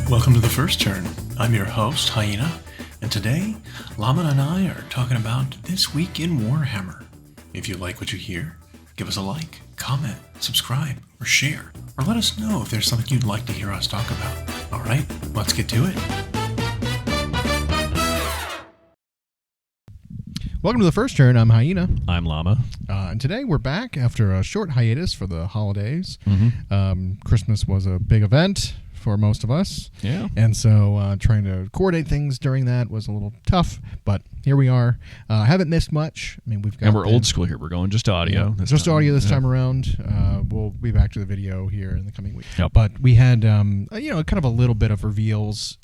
Welcome to The First Turn. I'm your host, Hyena, and today, Llama and I are talking about This Week in Warhammer. If you like what you hear, give us a like, comment, subscribe, or share, or let us know if there's something you'd like to hear us talk about. Alright, let's get to it. Welcome to The First Turn. I'm Hyena. I'm Llama. And today we're back after a short hiatus for the holidays. Christmas was a big event for most of us. Yeah. And so trying to coordinate things during that was a little tough, but here we are. Haven't missed much. I mean, we've got... And we're old school here. We're going just audio. Yeah, just audio this time around. We'll be back to the video here in the coming week. Yep. But we had, kind of a little bit of reveals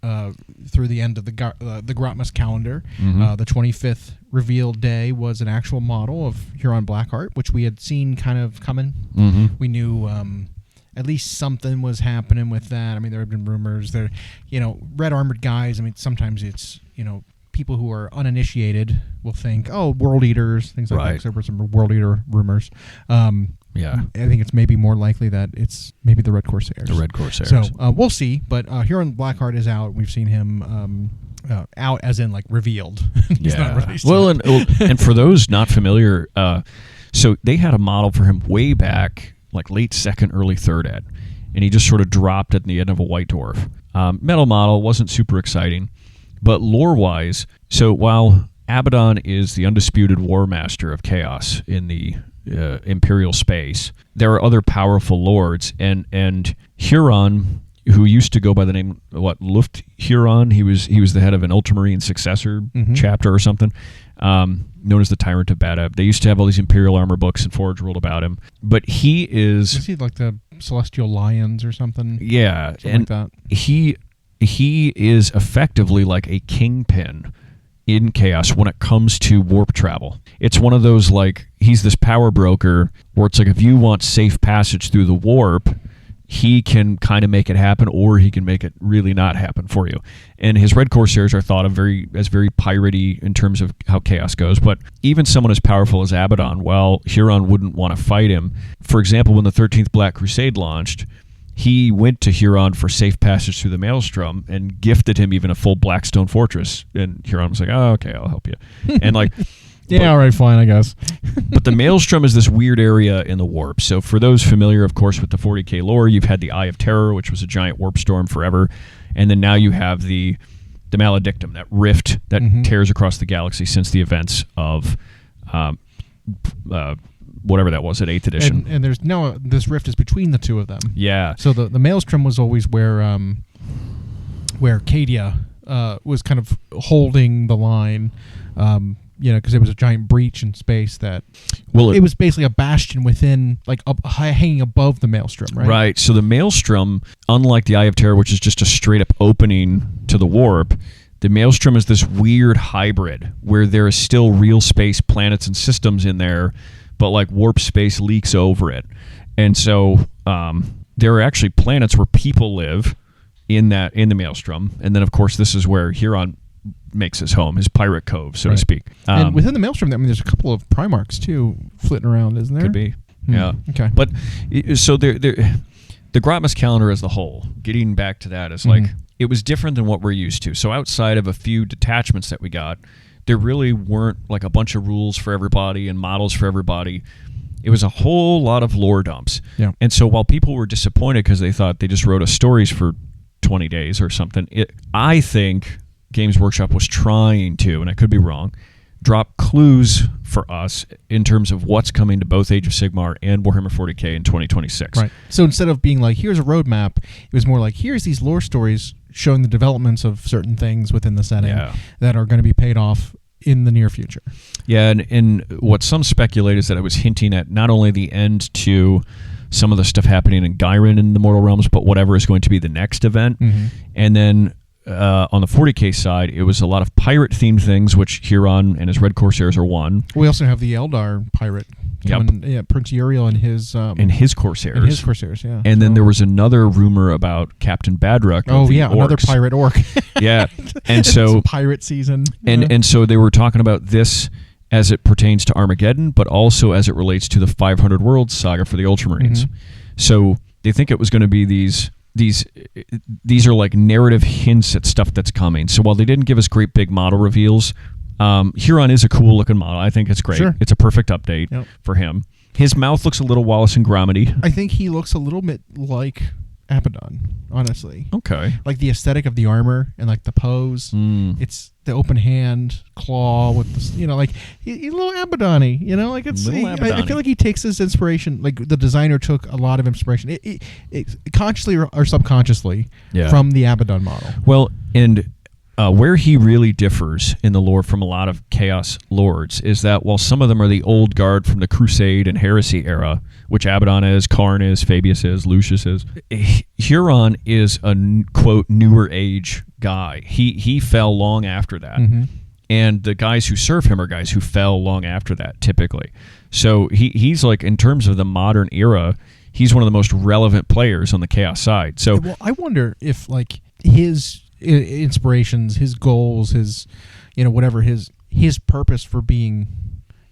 through the end of the Grotmas Calendar. The 25th reveal day was an actual model of Huron Blackheart, which we had seen kind of coming. We knew... at least something was happening with that. I mean, there have been rumors. Red armored guys. I mean, sometimes it's, people who are uninitiated will think, oh, world eaters, things like that. 'Cause there were some world eater rumors. Yeah. I think it's maybe more likely that it's maybe the Red Corsairs. The Red Corsairs. So we'll see. But Huron Blackheart is out. We've seen him out as in like revealed. He's not released yet. And for those not familiar, so they had a model for him way back, like late second, early third ed, and he just sort of dropped at the end of a White Dwarf. Metal model, wasn't super exciting, but lore-wise, so while Abaddon is the undisputed war master of chaos in the Imperial space, there are other powerful lords, and Huron, who used to go by the name, Luft Huron, he was the head of an Ultramarine successor chapter or something, known as the Tyrant of Badab. They used to have all these Imperial armor books and Forge World about him. But he is... Is he like the Celestial Lions or something? Yeah. Something and like that. He is effectively like a kingpin in Chaos when it comes to warp travel. It's one of those, like, he's this power broker where it's like if you want safe passage through the warp, he can kind of make it happen, or he can make it really not happen for you. And his Red Corsairs are thought of as very piratey in terms of how Chaos goes. But even someone as powerful as Abaddon, well, Huron wouldn't want to fight him. For example, when the 13th Black Crusade launched, he went to Huron for safe passage through the Maelstrom and gifted him even a full Blackstone fortress. And Huron was like, oh, okay, I'll help you. And like... Yeah, all right, fine, I guess. But the Maelstrom is this weird area in the warp. So for those familiar, of course, with the 40k lore, you've had the Eye of Terror, which was a giant warp storm forever. And then now you have the Maledictum, that rift that tears across the galaxy since the events of whatever that was at 8th edition. And there's now this rift is between the two of them. Yeah. So the Maelstrom was always where Cadia was kind of holding the line. Because it was a giant breach in space that... Well, it was basically a bastion within, like, hanging above the Maelstrom, right? Right. So the Maelstrom, unlike the Eye of Terror, which is just a straight-up opening to the warp, the Maelstrom is this weird hybrid where there is still real space planets and systems in there, but, like, warp space leaks over it. And so there are actually planets where people live in the Maelstrom. And then, of course, this is where Huron makes his home, his pirate cove, so to speak. And within the Maelstrom, I mean, there's a couple of Primarchs, too, flitting around, isn't there? Could be. Yeah. Okay. But, so the Grotmas Calendar as the whole, getting back to that, is like, it was different than what we're used to. So outside of a few detachments that we got, there really weren't like a bunch of rules for everybody and models for everybody. It was a whole lot of lore dumps. Yeah. And so while people were disappointed because they thought they just wrote us stories for 20 days or something, I think... Games Workshop was trying to, and I could be wrong, drop clues for us in terms of what's coming to both Age of Sigmar and Warhammer 40k in 2026. Right. So instead of being like, here's a roadmap, it was more like, here's these lore stories showing the developments of certain things within the setting that are going to be paid off in the near future. Yeah, and what some speculate is that I was hinting at not only the end to some of the stuff happening in Gyron in the Mortal Realms, but whatever is going to be the next event. And then on the 40k side, it was a lot of pirate-themed things, which Huron and his Red Corsairs are one. We also have the Eldar pirate. Prince Uriel and his Corsairs. And his Corsairs, yeah. And then there was another rumor about Captain Badruck. Oh, yeah, orcs. another pirate orc. Yeah. And so... pirate season. And so they were talking about this as it pertains to Armageddon, but also as it relates to the 500 Worlds saga for the Ultramarines. So they think it was going to be these these are like narrative hints at stuff that's coming. So while they didn't give us great big model reveals, Huron is a cool looking model. I think it's great. Sure. It's a perfect update for him. His mouth looks a little Wallace and Gromity. I think he looks a little bit like Abaddon, honestly. Okay. Like the aesthetic of the armor and like the pose. It's the open hand claw with the, like he's a little Abaddon-y, like it's. I feel like he takes his inspiration. Like the designer took a lot of inspiration, it consciously or subconsciously, from the Abaddon model. Well, and where he really differs in the lore from a lot of Chaos lords is that while some of them are the old guard from the Crusade and Heresy era, which Abaddon is, Karn is, Fabius is, Lucius is, Huron is a, quote, newer age guy. He fell long after that. And the guys who serve him are guys who fell long after that, typically. So he's like, in terms of the modern era, he's one of the most relevant players on the Chaos side. So I wonder if like his inspirations, his goals, his whatever his purpose for being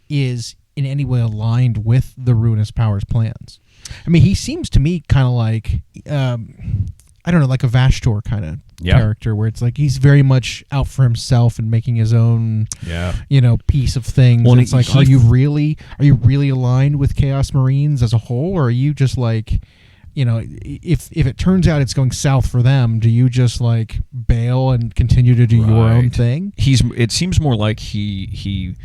is in any way aligned with the Ruinous Powers plans. I mean, he seems to me kind of like I don't know, like a Vashtor kind of character, where it's like he's very much out for himself and making his own piece of things. Well, it's like, are you really aligned with Chaos Marines as a whole, or are you just like, if it turns out it's going south for them, do you just like bail and continue to do your own thing? It seems more like he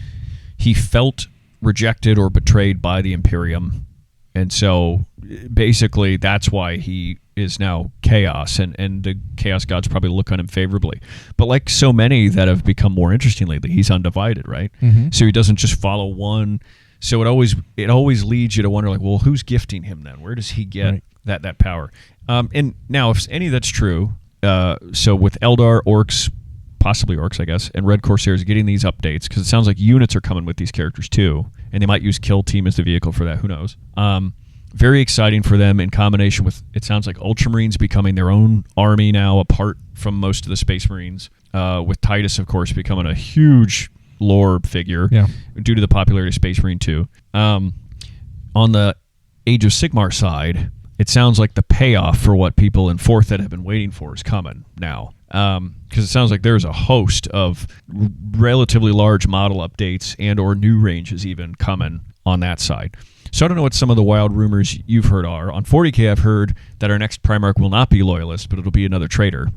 felt rejected or betrayed by the Imperium, and so basically that's why he is now Chaos, and the Chaos gods probably look on him favorably. But like so many that have become more interesting lately, he's undivided, right? So he doesn't just follow one. So it always leads you to wonder, like, well, who's gifting him then? Where does he get that power? And now, if any of that's true, so with Eldar, Orcs, possibly Orcs, I guess, and Red Corsairs getting these updates, because it sounds like units are coming with these characters too, and they might use Kill Team as the vehicle for that. Who knows? Very exciting for them in combination with, it sounds like, Ultramarines becoming their own army now, apart from most of the Space Marines, with Titus, of course, becoming a huge lore figure due to the popularity of Space Marine 2. On the Age of Sigmar side, it sounds like the payoff for what people in 4th Ed have been waiting for is coming now. Because it sounds like there's a host of relatively large model updates and or new ranges even coming on that side. So I don't know what some of the wild rumors you've heard are. On 40K, I've heard that our next Primarch will not be Loyalist, but it'll be another traitor.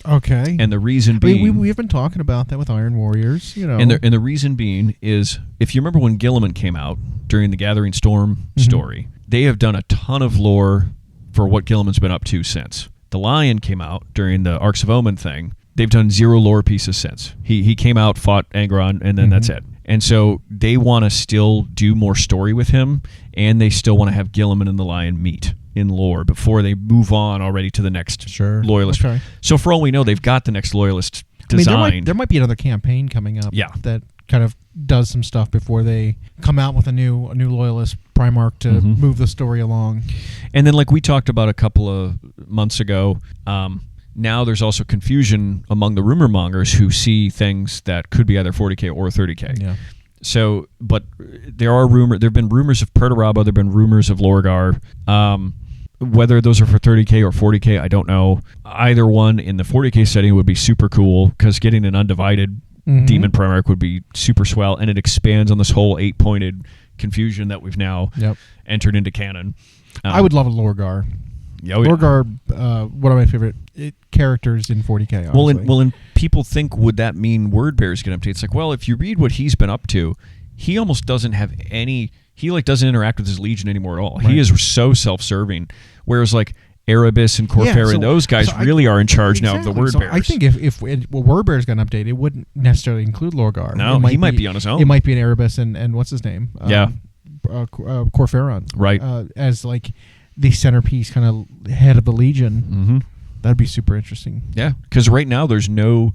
Okay. And the reason being... we've been talking about that with Iron Warriors, And the reason being is, if you remember when Guilliman came out during the Gathering Storm story, they have done a ton of lore for what Guilliman's been up to since. The Lion came out during the Arcs of Omen thing. They've done 0 lore pieces since. He came out, fought Angron, and then that's it. And so they want to still do more story with him, and they still want to have Guilliman and the Lion meet in lore before they move on already to the next Loyalist. Okay. So for all we know, they've got the next Loyalist designed. There might be another campaign coming up that kind of does some stuff before they come out with a new Loyalist Primarch to move the story along. And then, like we talked about a couple of months ago, now there's also confusion among the rumor mongers who see things that could be either 40K or 30K. Yeah. So, but there have been rumors of Perturabo, there have been rumors of Lorgar. Whether those are for 30K or 40K, I don't know. Either one in the 40K setting would be super cool, because getting an undivided Demon Primarch would be super swell, and it expands on this whole 8-pointed confusion that we've now entered into canon. I would love a Lorgar. Lorgar, one of my favorite characters in 40K. Honestly. Well, and people think, would that mean Wordbear's going to update? It's like, well, if you read what he's been up to, he almost doesn't have any. He doesn't interact with his Legion anymore at all. Right. He is so self-serving. Whereas like Erebus and Corfera, those guys really are in charge now of the Wordbearers. So I think if Wordbear's got an update, it wouldn't necessarily include Lorgar. No, he might be on his own. It might be an Erebus and what's his name? Corferon. Right. As like the centerpiece, kind of head of the Legion. That'd be super interesting. Yeah, because right now there's no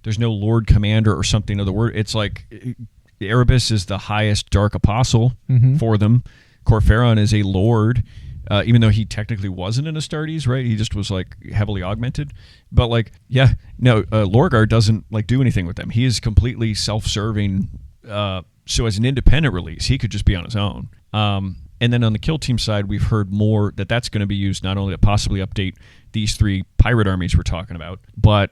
Lord Commander or something of the word. It's like Erebus is the highest Dark Apostle for them. Corferon is a Lord, even though he technically wasn't an Astartes, right? He just was like heavily augmented. But like, Lorgar doesn't like do anything with them. He is completely self-serving. So as an independent release, he could just be on his own. And then on the Kill Team side, we've heard more that's going to be used not only to possibly update these 3 pirate armies we're talking about, but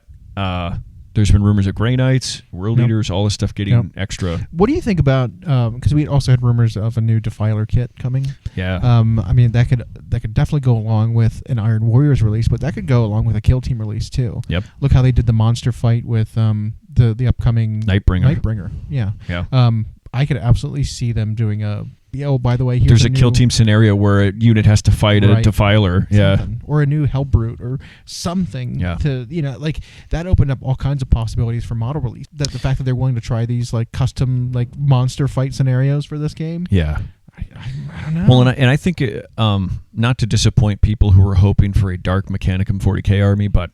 there's been rumors of Grey Knights, World Eaters, all this stuff getting extra. What do you think about? Because we also had rumors of a new Defiler kit coming. Yeah. I mean, that could definitely go along with an Iron Warriors release, but that could go along with a Kill Team release too. Yep. Look how they did the monster fight with the upcoming Nightbringer. Yeah. Yeah. I could absolutely see them doing a. By the way, there's a Kill Team scenario where a unit has to fight a Defiler. Yeah. Or a new Hellbrute or something. Yeah. To like that opened up all kinds of possibilities for model release. That the fact that they're willing to try these like custom like monster fight scenarios for this game. Yeah. I don't know. Well, and I think not to disappoint people who were hoping for a Dark Mechanicum 40k army, but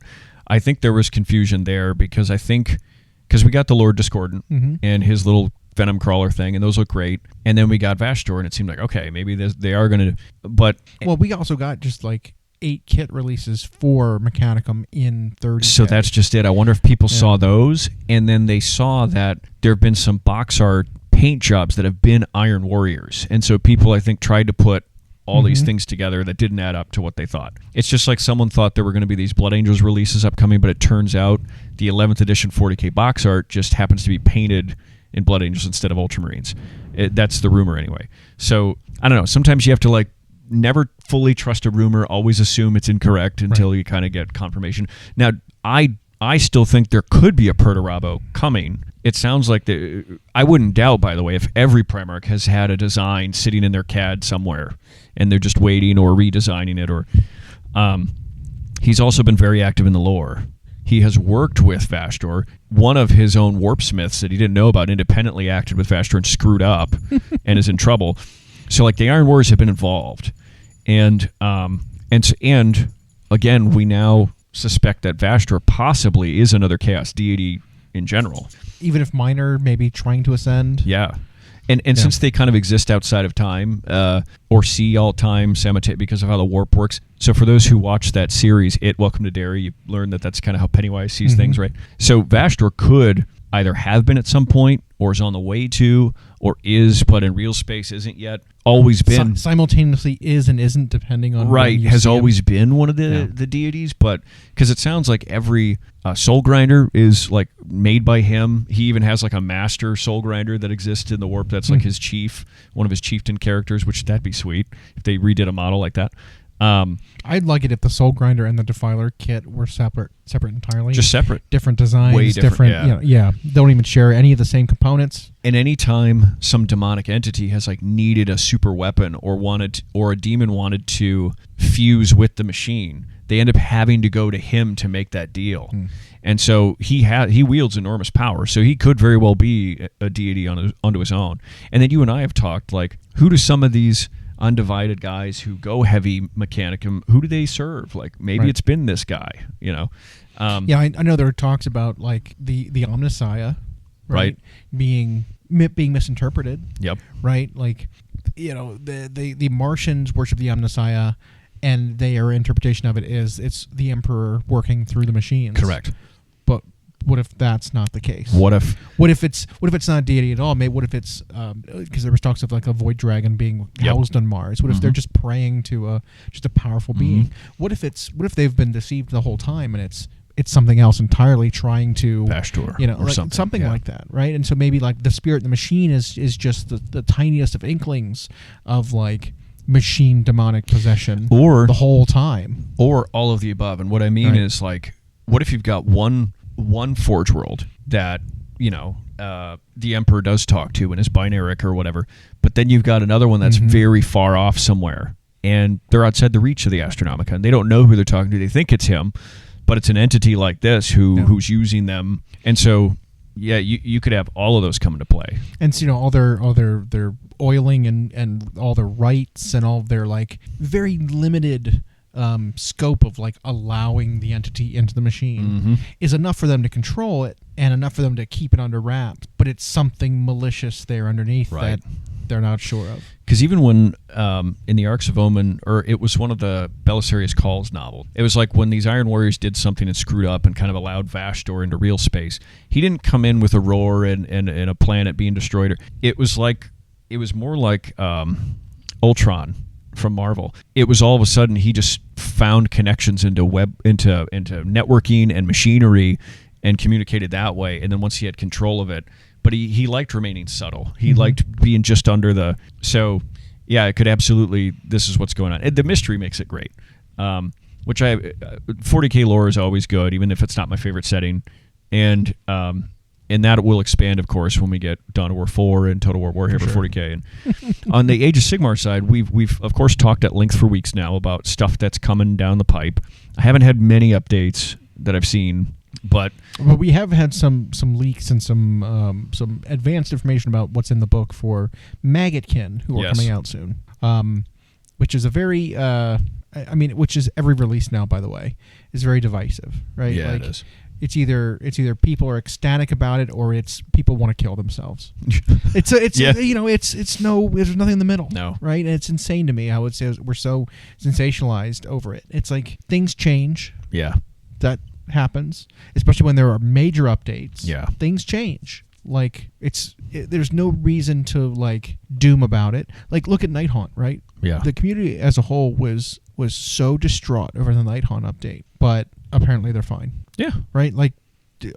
I think there was confusion there because we got the Lord Discordant and his little Venom Crawler thing, and those look great. And then we got Vastor, and it seemed like, okay, maybe they are going to... But... Well, we also got just like 8 kit releases for Mechanicum in 30 So days. that's just it. I wonder if people saw those, and then they saw that there have been some box art paint jobs that have been Iron Warriors. And so people, I think, tried to put all these things together that didn't add up to what they thought. It's just like someone thought there were going to be these Blood Angels releases upcoming, but it turns out the 11th edition 40k box art just happens to be painted in Blood Angels instead of Ultramarines. That's the rumor anyway. So, I don't know. Sometimes you have to never fully trust a rumor, always assume it's incorrect until you kind of get confirmation. Now, I still think there could be a Perturabo coming. It sounds like I wouldn't doubt, by the way, if every Primarch has had a design sitting in their CAD somewhere and they're just waiting or redesigning it. Or he's also been very active in the lore. He has worked with Vastor. One of his own warpsmiths that he didn't know about independently acted with Vastor and screwed up and is in trouble. So the Iron Warriors have been involved. And again, we now suspect that Vastor possibly is another Chaos deity in general. Even if minor, maybe trying to ascend. Yeah. And since they kind of exist outside of time, or see all time, because of how the warp works. So for those who watch that series, Welcome to Derry, you learn that that's kind of how Pennywise sees things, right? So Vastor could either have been at some point, or is on the way to, or is, but in real space isn't yet. Always been simultaneously is and isn't, depending on has always been one of the deities, but because it sounds like every soul grinder is made by him. He even has a master soul grinder that exists in the warp. That's his chief, one of his chieftain characters. Which that'd be sweet if they redid a model like that. I'd like it if the Soul Grinder and the Defiler kit were separate entirely. Just separate. Different designs. Way different, Don't even share any of the same components. And any time some demonic entity has needed a super weapon or a demon wanted to fuse with the machine, they end up having to go to him to make that deal. And so he wields enormous power, so he could very well be a deity onto his own. And then you and I have talked, who do some of these undivided guys who go heavy Mechanicum, who do they serve? Maybe it's been this guy, I know there are talks about the Omnissiah, right? Being misinterpreted. Yep. Right? The Martians worship the Omnissiah, and their interpretation of it is it's the Emperor working through the machines. Correct. But what if that's not the case? What if it's not a deity at all? Maybe what if it's because there was talks of a void dragon being housed on Mars? What if they're just praying to just a powerful being? What if they've been deceived the whole time and it's something else entirely trying to Vastor, or something like that, right? And so maybe the spirit in the machine is just the tiniest of inklings of machine demonic possession, or the whole time, or all of the above. And what I mean is what if you've got one Forge World that the Emperor does talk to and is binaric or whatever, but then you've got another one that's very far off somewhere and they're outside the reach of the Astronomicon. They don't know who they're talking to. They think it's him, but it's an entity like this who's using them. And so you could have all of those come into play. And so, all their oiling and all their rights and all of their very limited scope of allowing the entity into the machine is enough for them to control it and enough for them to keep it under wraps, but it's something malicious there underneath that they're not sure of. Because even when in the Arcs of Omen, or it was one of the Belisarius Calls novel, it was when these Iron Warriors did something and screwed up and kind of allowed Vastor into real space. He didn't come in with a roar and a planet being destroyed. It was more like Ultron from Marvel. It was all of a sudden he just found connections into networking and machinery and communicated that way. And then once he had control of it, but he liked remaining subtle. He liked being just under the. So yeah, it could absolutely. This is what's going on. And the mystery makes it great. Which 40K lore is always good, even if it's not my favorite setting, and that will expand, of course, when we get Dawn of War 4 and Total War Warhammer 40K. And on the Age of Sigmar side, we've of course talked at length for weeks now about stuff that's coming down the pipe. I haven't had many updates that I've seen, but we have had some leaks and some advanced information about what's in the book for Maggotkin, who are coming out soon, which is a very which is every release now, by the way, is very divisive, right? Yeah, it is. It's either people are ecstatic about it or it's people want to kill themselves. There's nothing in the middle. No. Right? And it's insane to me how we're so sensationalized over it. It's like things change. Yeah. That happens, especially when there are major updates. Yeah. Things change. Like there's no reason to like doom about it. Like look at Nighthaunt, right? Yeah. The community as a whole was so distraught over the Nighthaunt update, but apparently they're fine. Yeah. Right? Like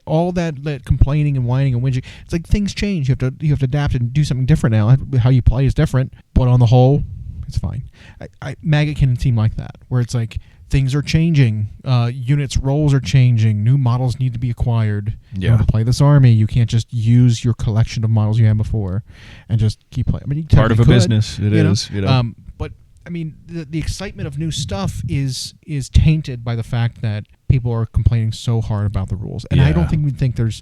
all that complaining and whining and whinging. It's like things change. You have to adapt and do something different now. How you play is different, but on the whole, it's fine. Maggot can seem like that, where it's like things are changing. Units' roles are changing. New models need to be acquired. Yeah. In order to play this army, you can't just use your collection of models you had before and just keep playing. I mean, part of a business. It is. But I mean, the excitement of new stuff is tainted by the fact that people are complaining so hard about the rules, and I don't think there's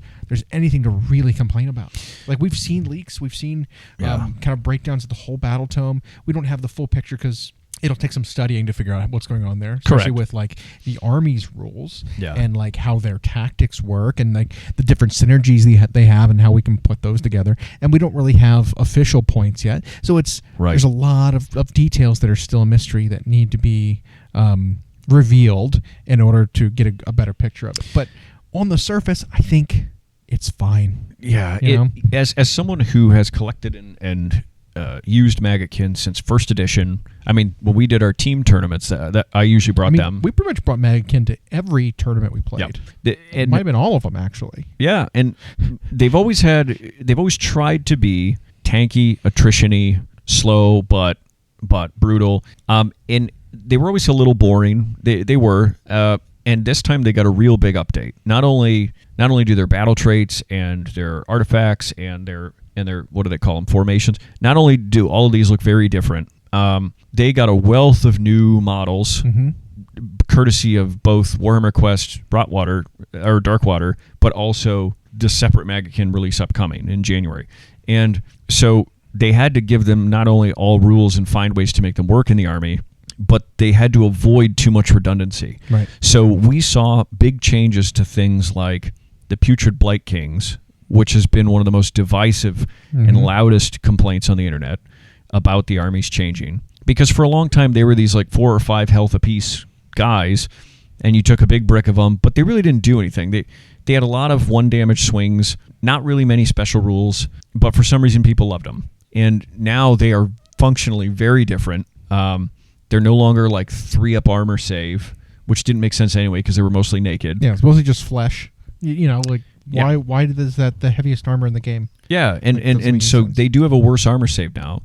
anything to really complain about. Like we've seen leaks, we've seen kind of breakdowns of the whole battle tome. We don't have the full picture because it'll take some studying to figure out what's going on there, especially with like the army's rules and like how their tactics work and like the different synergies they have and how we can put those together. And we don't really have official points yet, so there's a lot of details that are still a mystery that need to be revealed in order to get a better picture of it. But on the surface, I think it's fine. Yeah, as someone who has collected and used Maggotkin since first edition. I mean, when we did our team tournaments, that I usually brought them. We pretty much brought Maggotkin to every tournament we played. It might have been all of them, actually. Yeah, and they've always tried to be tanky, attrition-y, slow, but brutal. And they were always a little boring. They were. And this time they got a real big update. Not only do their battle traits and their artifacts and their what do they call them, formations, not only do all of these look very different, they got a wealth of new models, courtesy of both Warhammer Quest Brightwater or Darkwater, but also the separate Maggotkin release upcoming in January. And so they had to give them not only all rules and find ways to make them work in the army, but they had to avoid too much redundancy. Right. So we saw big changes to things like the Putrid Blight Kings, which has been one of the most divisive and loudest complaints on the internet about the armies changing. Because for a long time, they were these like 4 or 5 health apiece guys, and you took a big brick of them, but they really didn't do anything. They had a lot of 1 damage swings, not really many special rules, but for some reason people loved them. And now they are functionally very different. They're no longer like 3-up armor save, which didn't make sense anyway because they were mostly naked. Yeah, it's mostly just flesh. Why is that the heaviest armor in the game? Yeah, and so they do have a worse armor save now,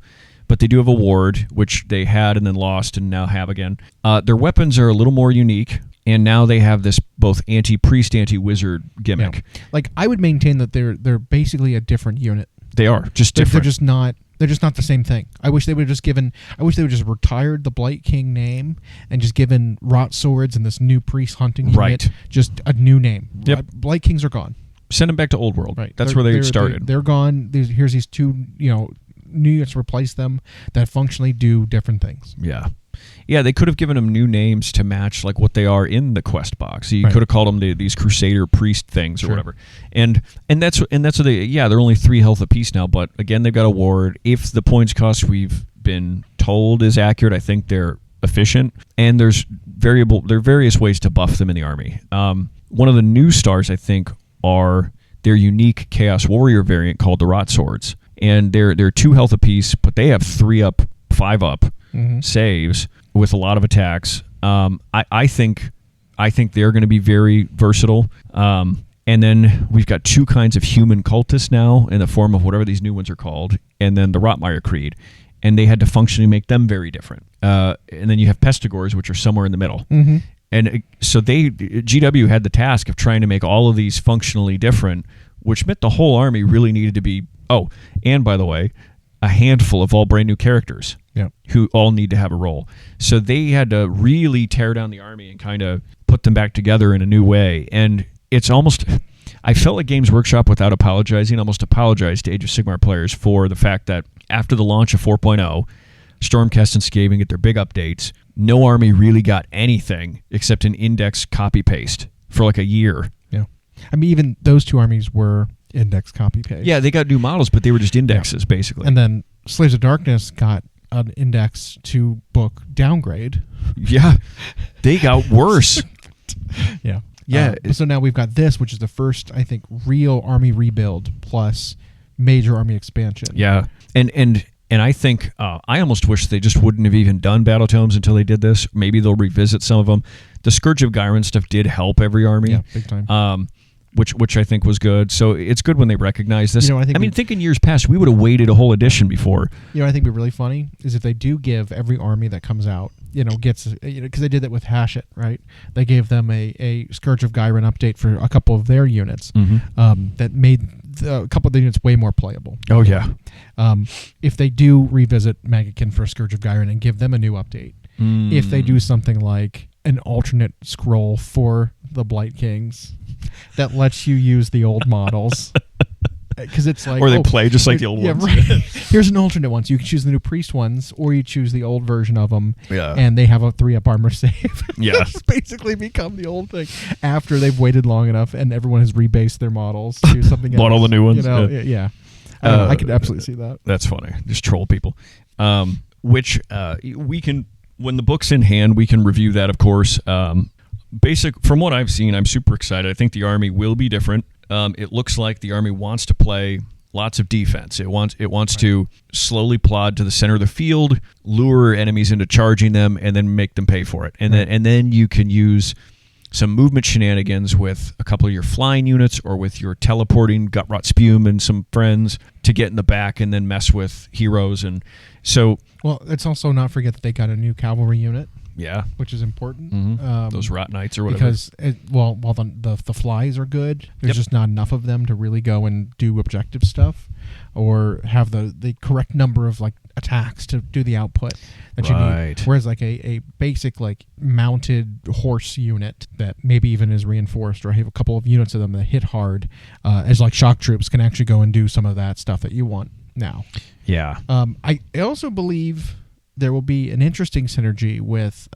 but they do have a ward, which they had and then lost and now have again. Their weapons are a little more unique, and now they have this both anti-priest, anti-wizard gimmick. Yeah. Like I would maintain that they're basically a different unit. They are just different. They're just not the same thing. I wish they would have just retired the Blight King name and just given Rot Swords and this new priest hunting unit just a new name. Yep. Blight Kings are gone. Send them back to Old World. Right. That's where they started. They're gone. Here's these 2, new units to replace them that functionally do different things. Yeah. Yeah, they could have given them new names to match like what they are in the quest box. So you could have called them these Crusader priest things or whatever. And that's what they're only 3 health apiece now, but again they've got a ward. If the points cost we've been told is accurate, I think they're efficient. And there are various ways to buff them in the army. One of the new stars I think are their unique Chaos Warrior variant called the Rot Swords. And they're 2 health apiece, but they have 3-up 5-up saves with a lot of attacks. I think they're going to be very versatile. And then we've got 2 kinds of human cultists now in the form of whatever these new ones are called, and then the Rotmire Creed. And they had to functionally make them very different. And then you have Pestigors, which are somewhere in the middle. And so GW had the task of trying to make all of these functionally different, which meant the whole army really needed to be, and by the way, a handful of all brand new characters who all need to have a role. So they had to really tear down the army and kind of put them back together in a new way. And it's almost, I felt like Games Workshop, without apologizing, almost apologized to Age of Sigmar players for the fact that after the launch of 4.0, Stormcast and Skaven get their big updates, no army really got anything except an index copy-paste for like a year. Yeah. I mean, even those 2 armies were index copy-paste. Yeah, they got new models, but they were just indexes, basically. And then Slaves of Darkness got an index to book downgrade. Yeah, they got worse. Yeah. Yeah. So now we've got this, which is the first, I think, real army rebuild plus major army expansion. Yeah. And I think I almost wish they just wouldn't have even done battle tomes until they did this. Maybe they'll revisit some of them. The Scourge of Gyron stuff did help every army. Yeah, big time. Which I think was good. So it's good when they recognize this. I think in years past, we would have waited a whole edition before. I think would be really funny is if they do give every army that comes out, gets, because they did that with Hashit, right? They gave them a Scourge of Gyron update for a couple of their units that made a couple of the units way more playable. Oh, yeah. If they do revisit Maggotkin for Scourge of Gyron and give them a new update, if they do something like an alternate scroll for the Blight Kings that lets you use the old models. Because it's like, or they play just like the old ones. Right. Here's an alternate one. So you can choose the new priest ones, or you choose the old version of them. Yeah. And they have a 3-up armor save. Yeah. It's basically become the old thing after they've waited long enough and everyone has rebased their models to something else. Bought all the new ones. Yeah. I could absolutely see that. That's funny. Just troll people. Which we can, when the book's in hand, we can review that, of course. From what I've seen, I'm super excited. I think the army will be different. It looks like the army wants to play lots of defense. It wants to slowly plod to the center of the field, lure enemies into charging them, and then make them pay for it. And then you can use some movement shenanigans with a couple of your flying units or with your teleporting Gutrot Spume and some friends to get in the back and then mess with heroes. And so, well, let's also not forget that they got a new cavalry unit. Yeah, which is important. Those Rot Knights or whatever. Because while the flies are good, there's just not enough of them to really go and do objective stuff, or have the correct number of like attacks to do the output that you need. Whereas like a basic like mounted horse unit that maybe even is reinforced, or have a couple of units of them that hit hard, as like shock troops, can actually go and do some of that stuff that you want now. Yeah. I also believe there will be an interesting synergy with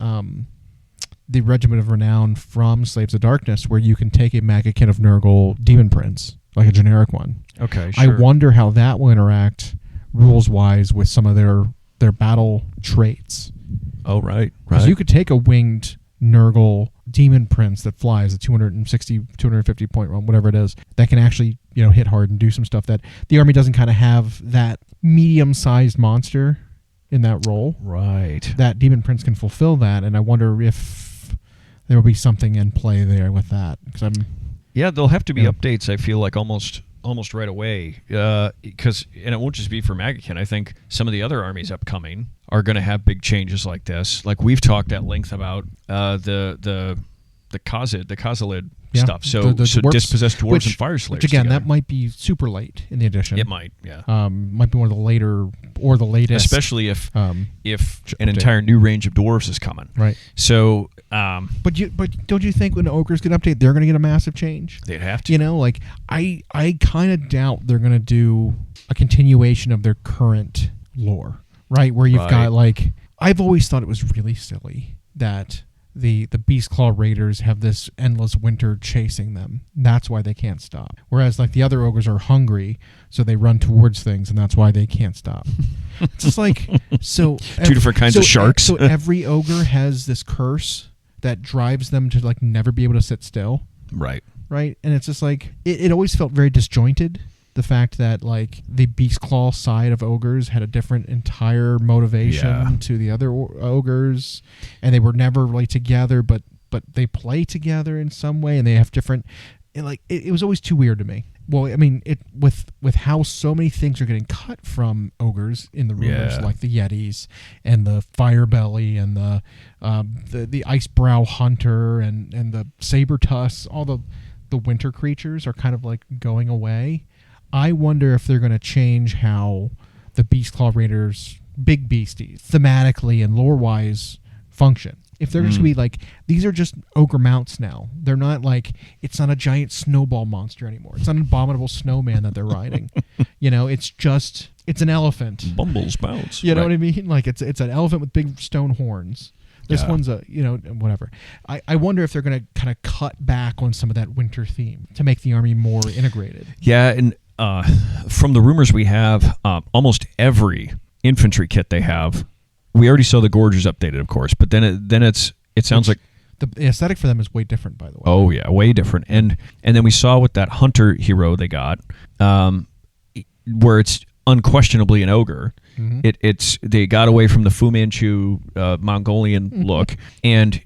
the Regiment of Renown from Slaves of Darkness, where you can take a Maggotkin of Nurgle Demon Prince, like a generic one. Okay, sure. I wonder how that will interact rules-wise with some of their battle traits. Oh, right. Because you could take a winged Nurgle Demon Prince that flies a 260, 250 point run, whatever it is, that can actually hit hard and do some stuff that the army doesn't kind of have that medium-sized monster in that role. Right. That Demon Prince can fulfill that, and I wonder if there will be something in play there with that. Yeah, there'll have to be updates, I feel like, almost right away. And it won't just be for Maggotkin. I think some of the other armies upcoming are going to have big changes like this. Like we've talked at length about the Khazalid stuff. So dispossessed dwarves and fire slaves. Which again, together. that might be super late in the edition. It might, yeah. Might be one of the later or the latest. Especially if an entire new range of dwarves is coming. Right. So, but don't you think when ogres get an update, they're going to get a massive change? They'd have to. I kind of doubt they're going to do a continuation of their current lore, right? Where you've got I've always thought it was really silly that the Beast Claw Raiders have this endless winter chasing them. That's why they can't stop. Whereas the other ogres are hungry, so they run towards things, and that's why they can't stop. It's just two different kinds of sharks. So every ogre has this curse that drives them to never be able to sit still. Right. Right? And it's just it always felt very disjointed the fact that like the Beast Claw side of ogres had a different entire motivation to the other ogres, and they were never really together, but they play together in some way, and they have different. It was always too weird to me. Well, I mean, with how so many things are getting cut from ogres in the rumors, like the Yetis and the Firebelly and the Icebrow Hunter and the Saber Tusks, all the winter creatures are kind of like going away. I wonder if they're going to change how the Beastclaw Raiders, big beasties, thematically and lore-wise function. If they're just going to be like, these are just ogre mounts now. They're not like, it's not a giant snowball monster anymore. It's not an abominable snowman that they're riding. It's an elephant. Bumbles bounce. You know what I mean? Like it's an elephant with big stone horns. This one's whatever. I wonder if they're going to kind of cut back on some of that winter theme to make the army more integrated. Yeah, and from the rumors we have, almost every infantry kit they have, we already saw the Gorgers updated, of course, but then it sounds like the aesthetic for them is way different, by the way. Oh yeah, way different. And then we saw with that hunter hero they got, where it's unquestionably an ogre. Mm-hmm. They got away from the Fu Manchu Mongolian look, and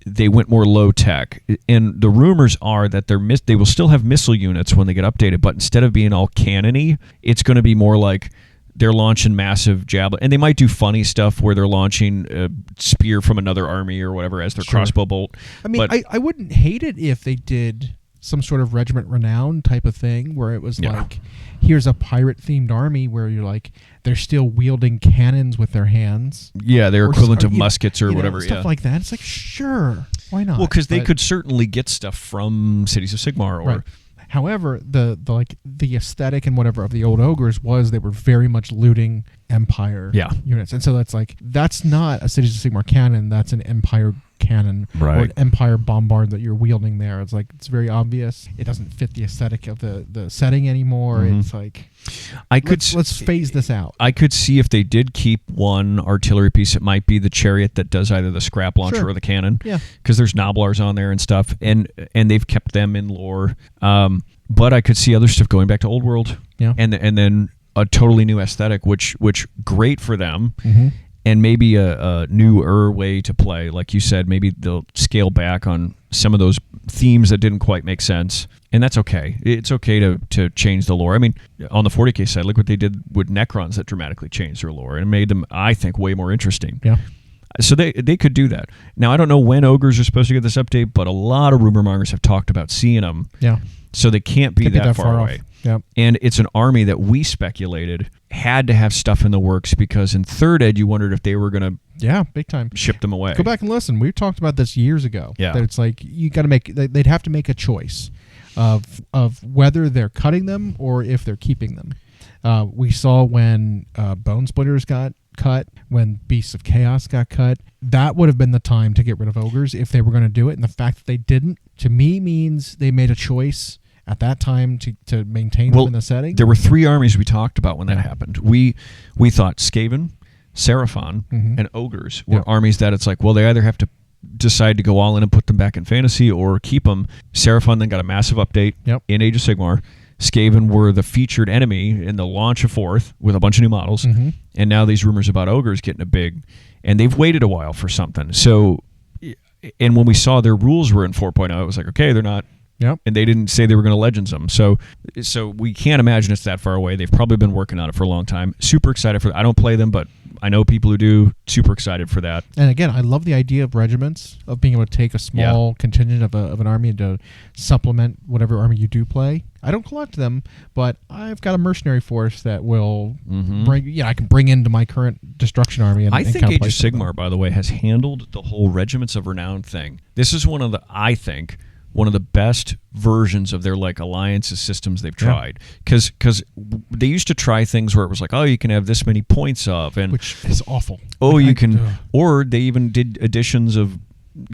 they went more low tech. And the rumors are that they will still have missile units when they get updated, but instead of being all cannony, it's going to be more like they're launching massive javelin, and they might do funny stuff where they're launching a spear from another army or whatever as their crossbow bolt. I mean, I wouldn't hate it if they did some sort of Regiment Renown type of thing where it was like, here's a pirate-themed army where you're like, they're still wielding cannons with their hands. Yeah, they're equivalent of muskets or whatever. Stuff like that. It's like, sure, why not? Well, because they could certainly get stuff from Cities of Sigmar or... Right. However, the aesthetic and whatever of the old ogres was they were very much looting Empire units, and so that's not a Cities of Sigmar cannon. That's an Empire cannon or an Empire bombard that you're wielding there. It's like it's very obvious. It doesn't fit the aesthetic of the setting anymore. Mm-hmm. It's like let's phase this out. I could see if they did keep one artillery piece, it might be the chariot that does either the scrap launcher or the cannon. Yeah, because there's Noblars on there and stuff, and they've kept them in lore. But I could see other stuff going back to Old World. Yeah, and then a totally new aesthetic, which great for them. Mm-hmm. And maybe a newer way to play. Like you said, maybe they'll scale back on some of those themes that didn't quite make sense. And that's okay. It's okay to change the lore. I mean, on the 40K side, look what they did with Necrons that dramatically changed their lore and made them, I think, way more interesting. Yeah. So they could do that. Now, I don't know when Ogres are supposed to get this update, but a lot of rumor mongers have talked about seeing them. Yeah. So they can't be that far away. Yep. And it's an army that we speculated had to have stuff in the works because in third ed you wondered if they were going to big time ship them away. Go back and listen. We talked about this years ago. Yeah. That it's like you got to they'd have to make a choice of whether they're cutting them or if they're keeping them. We saw when Bone Splitters got cut, when Beasts of Chaos got cut. That would have been the time to get rid of ogres if they were going to do it. And the fact that they didn't, to me, means they made a choice at that time to maintain them in the setting. There were three armies we talked about when that happened. We thought Skaven, Seraphon, and Ogres were armies that it's like, well, they either have to decide to go all in and put them back in fantasy or keep them. Seraphon then got a massive update in Age of Sigmar. Skaven were the featured enemy in the launch of 4th with a bunch of new models. Mm-hmm. And now these rumors about Ogres getting a big... And they've waited a while for something. So, and when we saw their rules were in 4.0, it was like, okay, they're not... Yep. And they didn't say they were going to Legends them. So we can't imagine it's that far away. They've probably been working on it for a long time. Super excited for it. I don't play them, but I know people who do. Super excited for that. And again, I love the idea of regiments, of being able to take a small contingent of an army and to supplement whatever army you do play. I don't collect them, but I've got a mercenary force that will I can bring into my current destruction army. And, I think Age of Sigmar, by the way, has handled the whole Regiments of Renown thing. This is one of the best versions of their alliances systems they've tried, because they used to try things where it was like, oh, you can have this many points of, and which is awful. Oh, or they even did editions of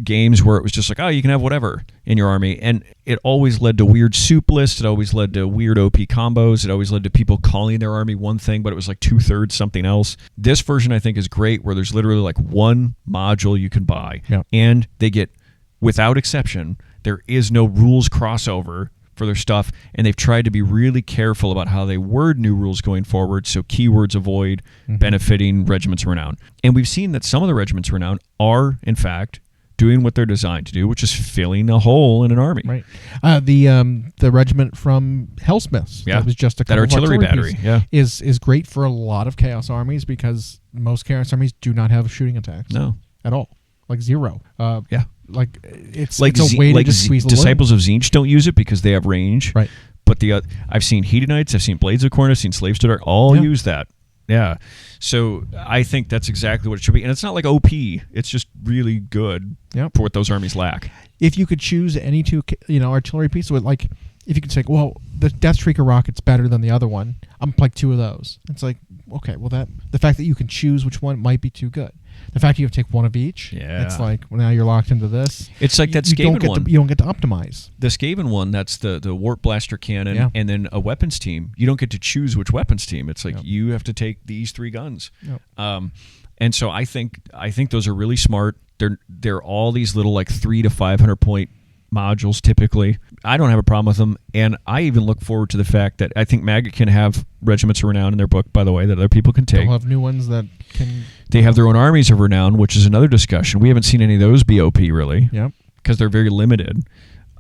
games where it was just like, oh, you can have whatever in your army, and it always led to weird soup lists. It always led to weird OP combos. It always led to people calling their army one thing, but it was like 2/3 something else. This version I think is great, where there's literally one module you can buy, and they get, without exception, there is no rules crossover for their stuff, and they've tried to be really careful about how they word new rules going forward, so keywords avoid benefiting Regiments of Renown. And we've seen that some of the Regiments of Renown are, in fact, doing what they're designed to do, which is filling a hole in an army. Right. The regiment from Hellsmiths, that was just a couple that artillery battery, is great for a lot of Chaos armies because most Chaos armies do not have shooting attacks. No. At all. Like zero. Like it's a Z- way like to just squeeze the Disciples of Tzeentch don't use it because they have range. Right. But I've seen Hedonites, I've seen Blades of Corn, I've seen Slaves to Dark, all use that. Yeah. So I think that's exactly what it should be. And it's not like OP. It's just really good for what those armies lack. If you could choose any two, artillery pieces with like, if you could say, well, the Death Streaker rocket's better than the other one, I'm like 2 of those. It's like, okay, well the fact that you can choose which one might be too good. The fact you have to take one of each, it's like, well, now you're locked into this. It's like that Skaven one. You don't get to optimize. The Skaven one, that's the Warp Blaster Cannon, and then a weapons team. You don't get to choose which weapons team. It's like you have to take these 3 guns. And so I think those are really smart. They're all these little like 300 to 500 point modules typically. I don't have a problem with them, and I even look forward to the fact that I think Maggotkin have Regiments of Renown in their book, by the way, that other people can take. They'll have new ones that can... They have their own armies of renown, which is another discussion. We haven't seen any of those be OP, really. Yep. Because they're very limited.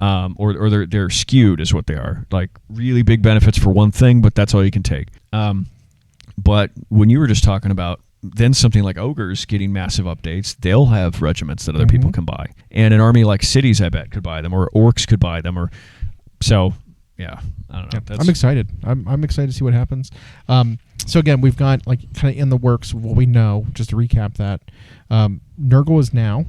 Or they're skewed is what they are. Like, really big benefits for one thing, but that's all you can take. But when you were just talking about then something like Ogres getting massive updates, they'll have regiments that other people can buy. And an army like Cities, I bet, could buy them, or Orcs could buy them. So, I don't know. I'm excited. I'm excited to see what happens. So again, we've got like kind of in the works what we know, just to recap that. Nurgle is now.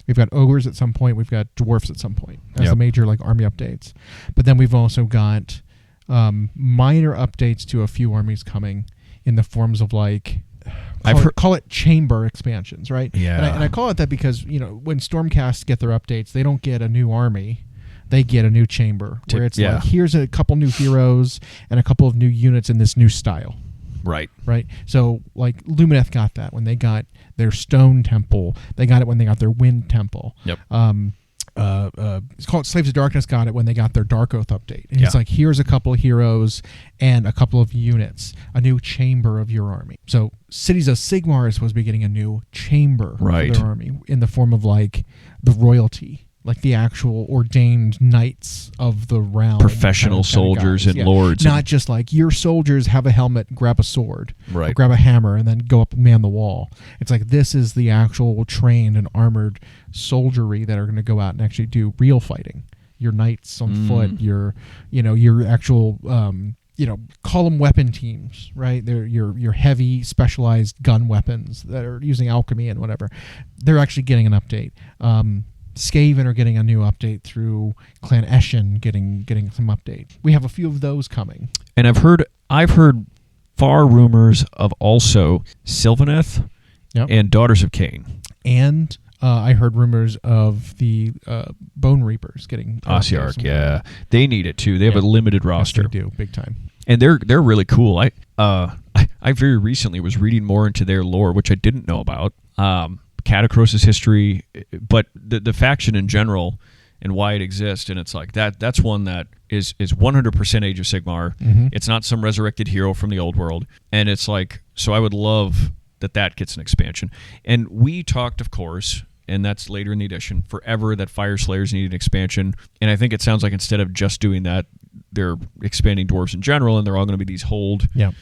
We've got Ogres at some point. We've got Dwarfs at some point as the major like army updates. But then we've also got minor updates to a few armies coming in the forms of like... Call it chamber expansions, right? Yeah. And I call it that because, when Stormcast get their updates, they don't get a new army. They get a new chamber where it's like, here's a couple new heroes and a couple of new units in this new style. Right. Right. So, like, Lumineth got that when they got their Stone Temple. They got it when they got their Wind Temple. Yep. It's called Slaves of Darkness got it when they got their Dark Oath update. And it's like, here's a couple of heroes and a couple of units, a new chamber of your army. So Cities of Sigmar is supposed to be getting a new chamber for their army in the form of like the royalty, like the actual ordained knights of the realm. Professional soldiers and lords. Not just like your soldiers have a helmet, grab a sword, right, or grab a hammer, and then go up and man the wall. It's like this is the actual trained and armored soldiery that are going to go out and actually do real fighting. Your knights on foot, your actual call them weapon teams, right? They're your heavy specialized gun weapons that are using alchemy and whatever. They're actually getting an update. Skaven are getting a new update through Clan Eshin getting some update. We have a few of those coming. And I've heard far rumors of also Sylvaneth and Daughters of Cain. And I heard rumors of the Bone Reapers getting Ossiarch, they need it too. They have a limited roster. Yes, they do, big time. And they're really cool. I very recently was reading more into their lore, which I didn't know about. Catacross's history, but the faction in general and why it exists, and it's like that's one that is 100% Age of Sigmar. It's not some resurrected hero from the old world, and it's like, so I would love that gets an expansion. And we talked, of course, and that's later in the edition, forever that Fire Slayers need an expansion, and I think it sounds like instead of just doing that, they're expanding dwarves in general, and they're all going to be these hold dwarves.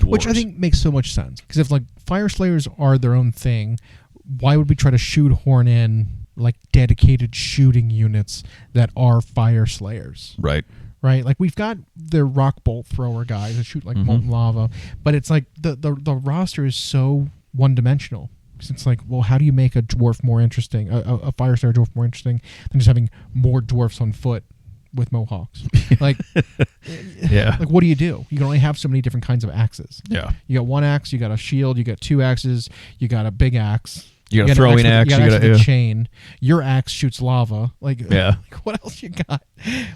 Which I think makes so much sense, because if like Fire Slayers are their own thing, why would we try to shoehorn in like dedicated shooting units that are Fire Slayers? Right. Like we've got their rock bolt thrower guys that shoot like molten lava, but it's like the roster is so one dimensional. It's like, well, how do you make a dwarf more interesting, a Fire Slayer dwarf more interesting than just having more dwarfs on foot with mohawks? Like, like what do? You can only have so many different kinds of axes. Yeah. You got one axe, you got a shield, you got two axes, you got a big axe. You got a throwing axe. You got a chain. Your axe shoots lava. Like, what else you got?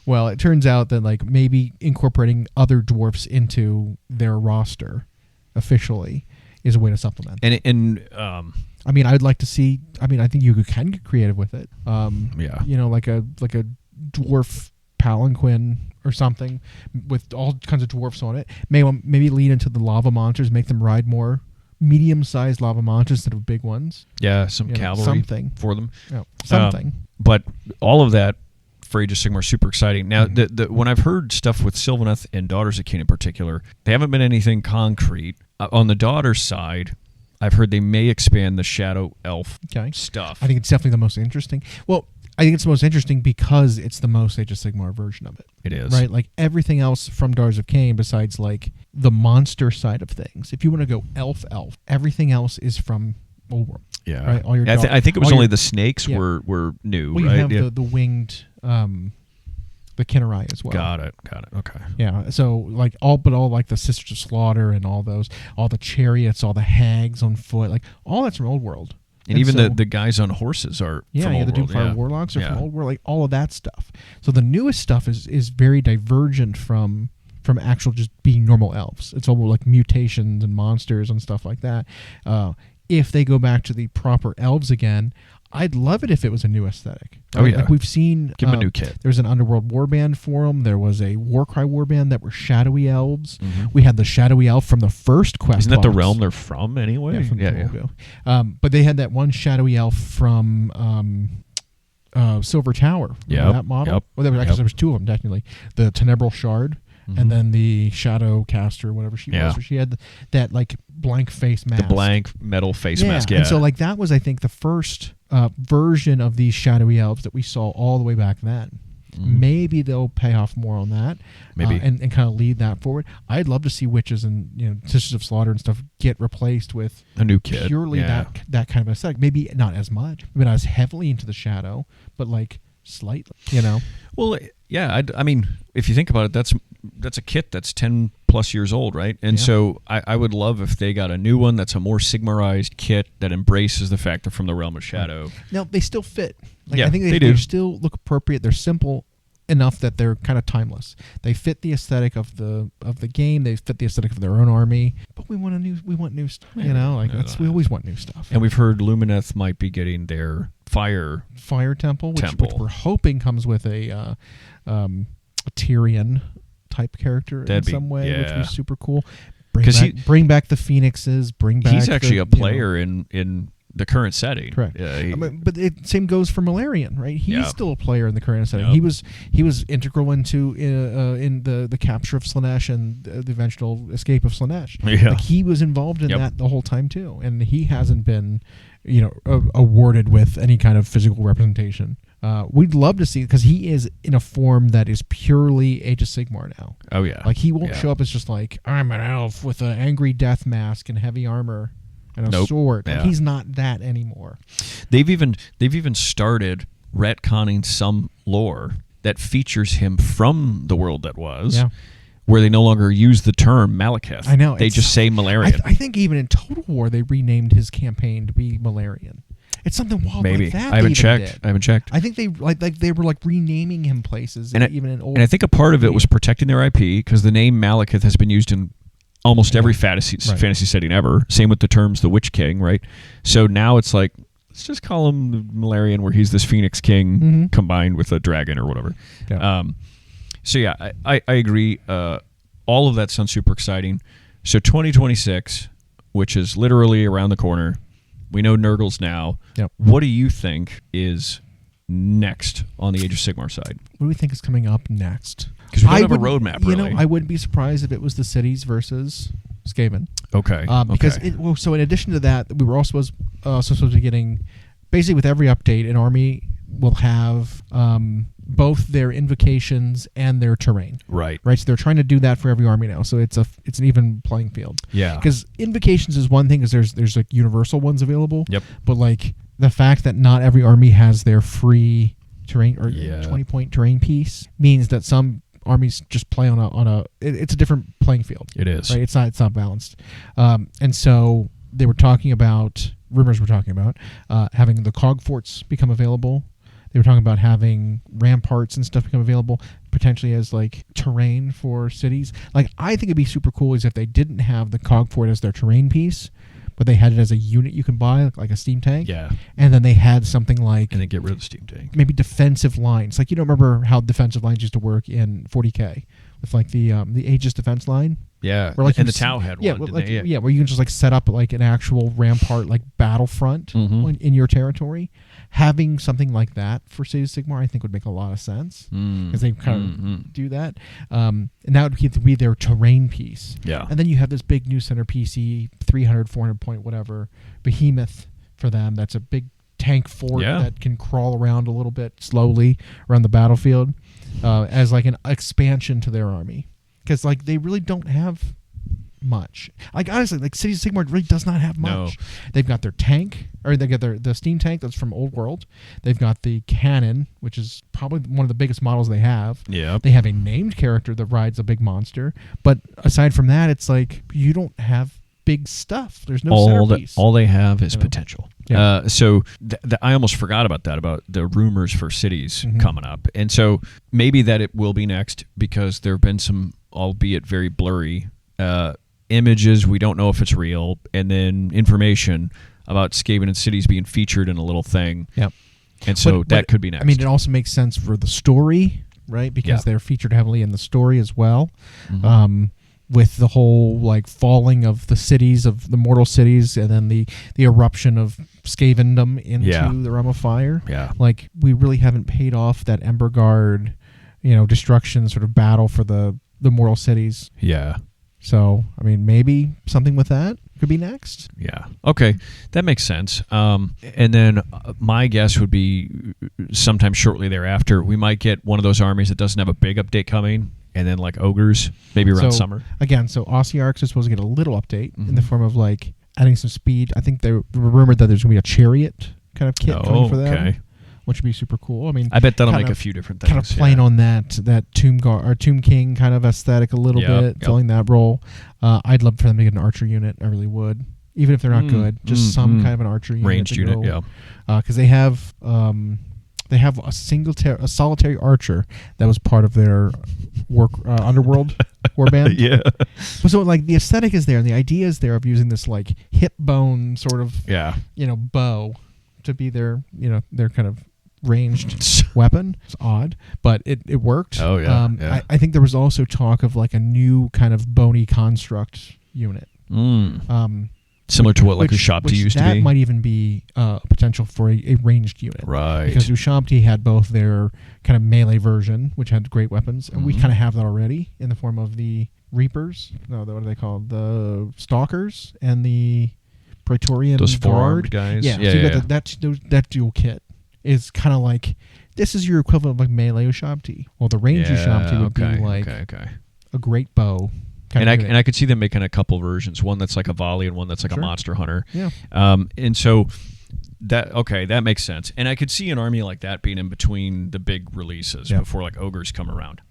Well, it turns out that like maybe incorporating other dwarfs into their roster officially is a way to supplement. And I mean, I'd like to see. I mean, I think you can get creative with it. Like a dwarf palanquin or something with all kinds of dwarfs on it. Maybe lead into the lava monsters, make them ride more medium-sized lava monsters instead of big ones. Yeah, some cavalry something for them. Something. But all of that for Age of Sigmar is super exciting. Now, when I've heard stuff with Sylvaneth and Daughters of Cain in particular, they haven't been anything concrete. On the Daughters side, I've heard they may expand the Shadow Elf stuff. I think it's definitely the most interesting. Well, I think it's the most interesting because it's the most Age of Sigmar version of it. It is. Right? Like everything else from Daughters of Cain besides like the monster side of things. If you want to go elf, everything else is from Old World. Yeah. Right? All your I think it was only the snakes were new, well, right? You have the winged the Kinnerai as well. Got it. Okay. Yeah. So like all like the Sisters of Slaughter and all the chariots, all the hags on foot, like all that's from Old World. And even the guys on horses are from Old the World. Doomfire Warlocks are from Old World, like all of that stuff. So the newest stuff is very divergent from actual just being normal elves. It's all like mutations and monsters and stuff like that. If they go back to the proper elves again, I'd love it if it was a new aesthetic. Right? Oh yeah, like we've seen. Give them a new kit. There's an Underworld Warband for them. There was a Warcry Warband that were shadowy elves. Mm-hmm. We had the shadowy elf from the first quest. Isn't that the realm they're from anyway? Yeah. But they had that one shadowy elf from Silver Tower. Yeah, that model. Yep. Well, there was two of them technically. The Tenebral Shard. Mm-hmm. And then the Shadow Caster, whatever she was, where she had that like blank face mask. The blank metal face mask, And so like that was, I think, the first version of these shadowy elves that we saw all the way back then. Mm-hmm. Maybe they'll pay off more on that. Maybe. And kind of lead that forward. I'd love to see witches and Sisters of Slaughter and stuff get replaced with a new kid. Purely that kind of aesthetic. Maybe not as much, maybe not as heavily into the shadow, but like slightly, Well, yeah, I mean, if you think about it, that's a kit that's 10 plus years old, right? And so I would love if they got a new one that's a more Sigmarized kit that embraces the fact they're from the realm of shadow. Right. Now, they still fit. Like, I think they do. Still look appropriate. They're simple enough that they're kind of timeless. They fit the aesthetic of the game. They fit the aesthetic of their own army. But we want new stuff. We always want new stuff. And we've heard Lumineth might be getting their fire temple, which we're hoping comes with a Tyrion type character in some way, which would be super cool. Bring back the Phoenixes. He's actually a player in the current setting. Correct. But same goes for Malarian, right? He's still a player in the current setting. Yep. He was integral into in the capture of Slaanesh and the eventual escape of Slaanesh. Yeah. Like he was involved in that the whole time too, and he hasn't been awarded with any kind of physical representation. We'd love to see, because he is in a form that is purely Age of Sigmar now. Oh yeah. Like he won't show up as just like, I'm an elf with an angry death mask and heavy armor and a sword. Like he's not that anymore. They've even started retconning some lore that features him from the world that was. Yeah. Where they no longer use the term Malekith. I know. They just say Malarian. I think even in Total War, they renamed his campaign to be Malarian. It's something wild like that. I haven't checked. I think they they were renaming him places, even in old. And I think a part of it was protecting their IP, because the name Malekith has been used in almost every fantasy setting ever. Same with the terms the Witch King, right? So now it's like, let's just call him Malarian, where he's this Phoenix King combined with a dragon or whatever. Yeah. So yeah, I agree. All of that sounds super exciting. So 2026, which is literally around the corner. We know Nurgle's now. Yep. What do you think is next on the Age of Sigmar side? What do we think is coming up next? Because we don't have a roadmap, really. I wouldn't be surprised if it was the cities versus Skaven. Okay. Because so in addition to that, we were also supposed to be getting, basically with every update, an army will have both their invocations and their terrain. Right. So they're trying to do that for every army now. So it's an even playing field. Yeah. Because invocations is one thing, because there's like universal ones available. Yep. But like the fact that not every army has their free terrain or 20-point terrain piece means that some armies just play on it's a different playing field. It is. Right. It's not balanced. And so rumors were talking about having the cog forts become available. They were talking about having ramparts and stuff become available, potentially as like terrain for cities. Like, I think it'd be super cool is if they didn't have the cog fort as their terrain piece, but they had it as a unit you can buy, like a steam tank. Yeah. And then they had something like And then get rid of the steam tank. maybe defensive lines. Like, you don't remember how defensive lines used to work in 40K with like the Aegis defense line? Yeah. Where, like, and the you Tau had yeah, one. well, Didn't like, they? yeah, where you can just like set up like an actual rampart, like battlefront in your territory. Having something like that for Age of Sigmar, I think, would make a lot of sense because they kind of do that. And that would be their terrain piece. Yeah. And then you have this big new center PC, 300, 400 point, whatever, behemoth for them. That's a big tank fort that can crawl around a little bit slowly around the battlefield as like an expansion to their army. Because like they really don't have much. Like honestly, like Age of Sigmar really does not have much. No. They've got their tank, or they got the steam tank that's from Old World. They've got the cannon, which is probably one of the biggest models they have. Yeah. They have a named character that rides a big monster. But aside from that, it's like you don't have big stuff. There's no centerpiece. All they have is potential. Yeah. So I almost forgot about that, about the rumors for cities coming up. And so maybe that it will be next because there have been some, albeit very blurry, images. We don't know if it's real. And then information about Skaven and cities being featured in a little thing. Yep. And so But that could be next. I mean, it also makes sense for the story, right? Because they're featured heavily in the story as well. With the whole like falling of the cities, of the mortal cities, and then the eruption of Skavendom into the realm of fire. Yeah. Like we really haven't paid off that Emberguard, destruction sort of battle for the mortal cities. Yeah. So I mean, maybe something with that could be next. Yeah. Okay. That makes sense. And then my guess would be sometime shortly thereafter, we might get one of those armies that doesn't have a big update coming. And then like ogres, maybe around summer. Again, so Ossiarchs is supposed to get a little update in the form of like adding some speed. I think they were rumored that there's going to be a chariot kind of kit coming for them, which would be super cool. I mean, I bet that'll make a few different things. Kind of playing on that Tomb King kind of aesthetic a little bit, filling that role. I'd love for them to get an archer unit. I really would, even if they're not good. Just some kind of an archer unit, ranged unit, because they have. They have a solitary archer that was part of their underworld warband. Yeah. So like the aesthetic is there, and the idea is there of using this like hip bone sort of bow to be their their kind of ranged weapon. It's odd, but it worked. Oh yeah. I think there was also talk of like a new kind of bony construct unit. Similar to what like Ushabti used to be. That might even be potential for a ranged unit. Right. Because Ushabti had both their kind of melee version, which had great weapons, and we kind of have that already in the form of the Reapers. No, what are they called? The Stalkers and the Praetorian Those four-armed Guard. guys. Yeah, so you got that dual kit is kind of like, this is your equivalent of like melee Ushabti. Well, the ranged Ushabti would be like a great bow. And I could see them making a couple versions, one that's like a volley and one that's like a monster hunter. Yeah. And so that makes sense. And I could see an army like that being in between the big releases before like ogres come around.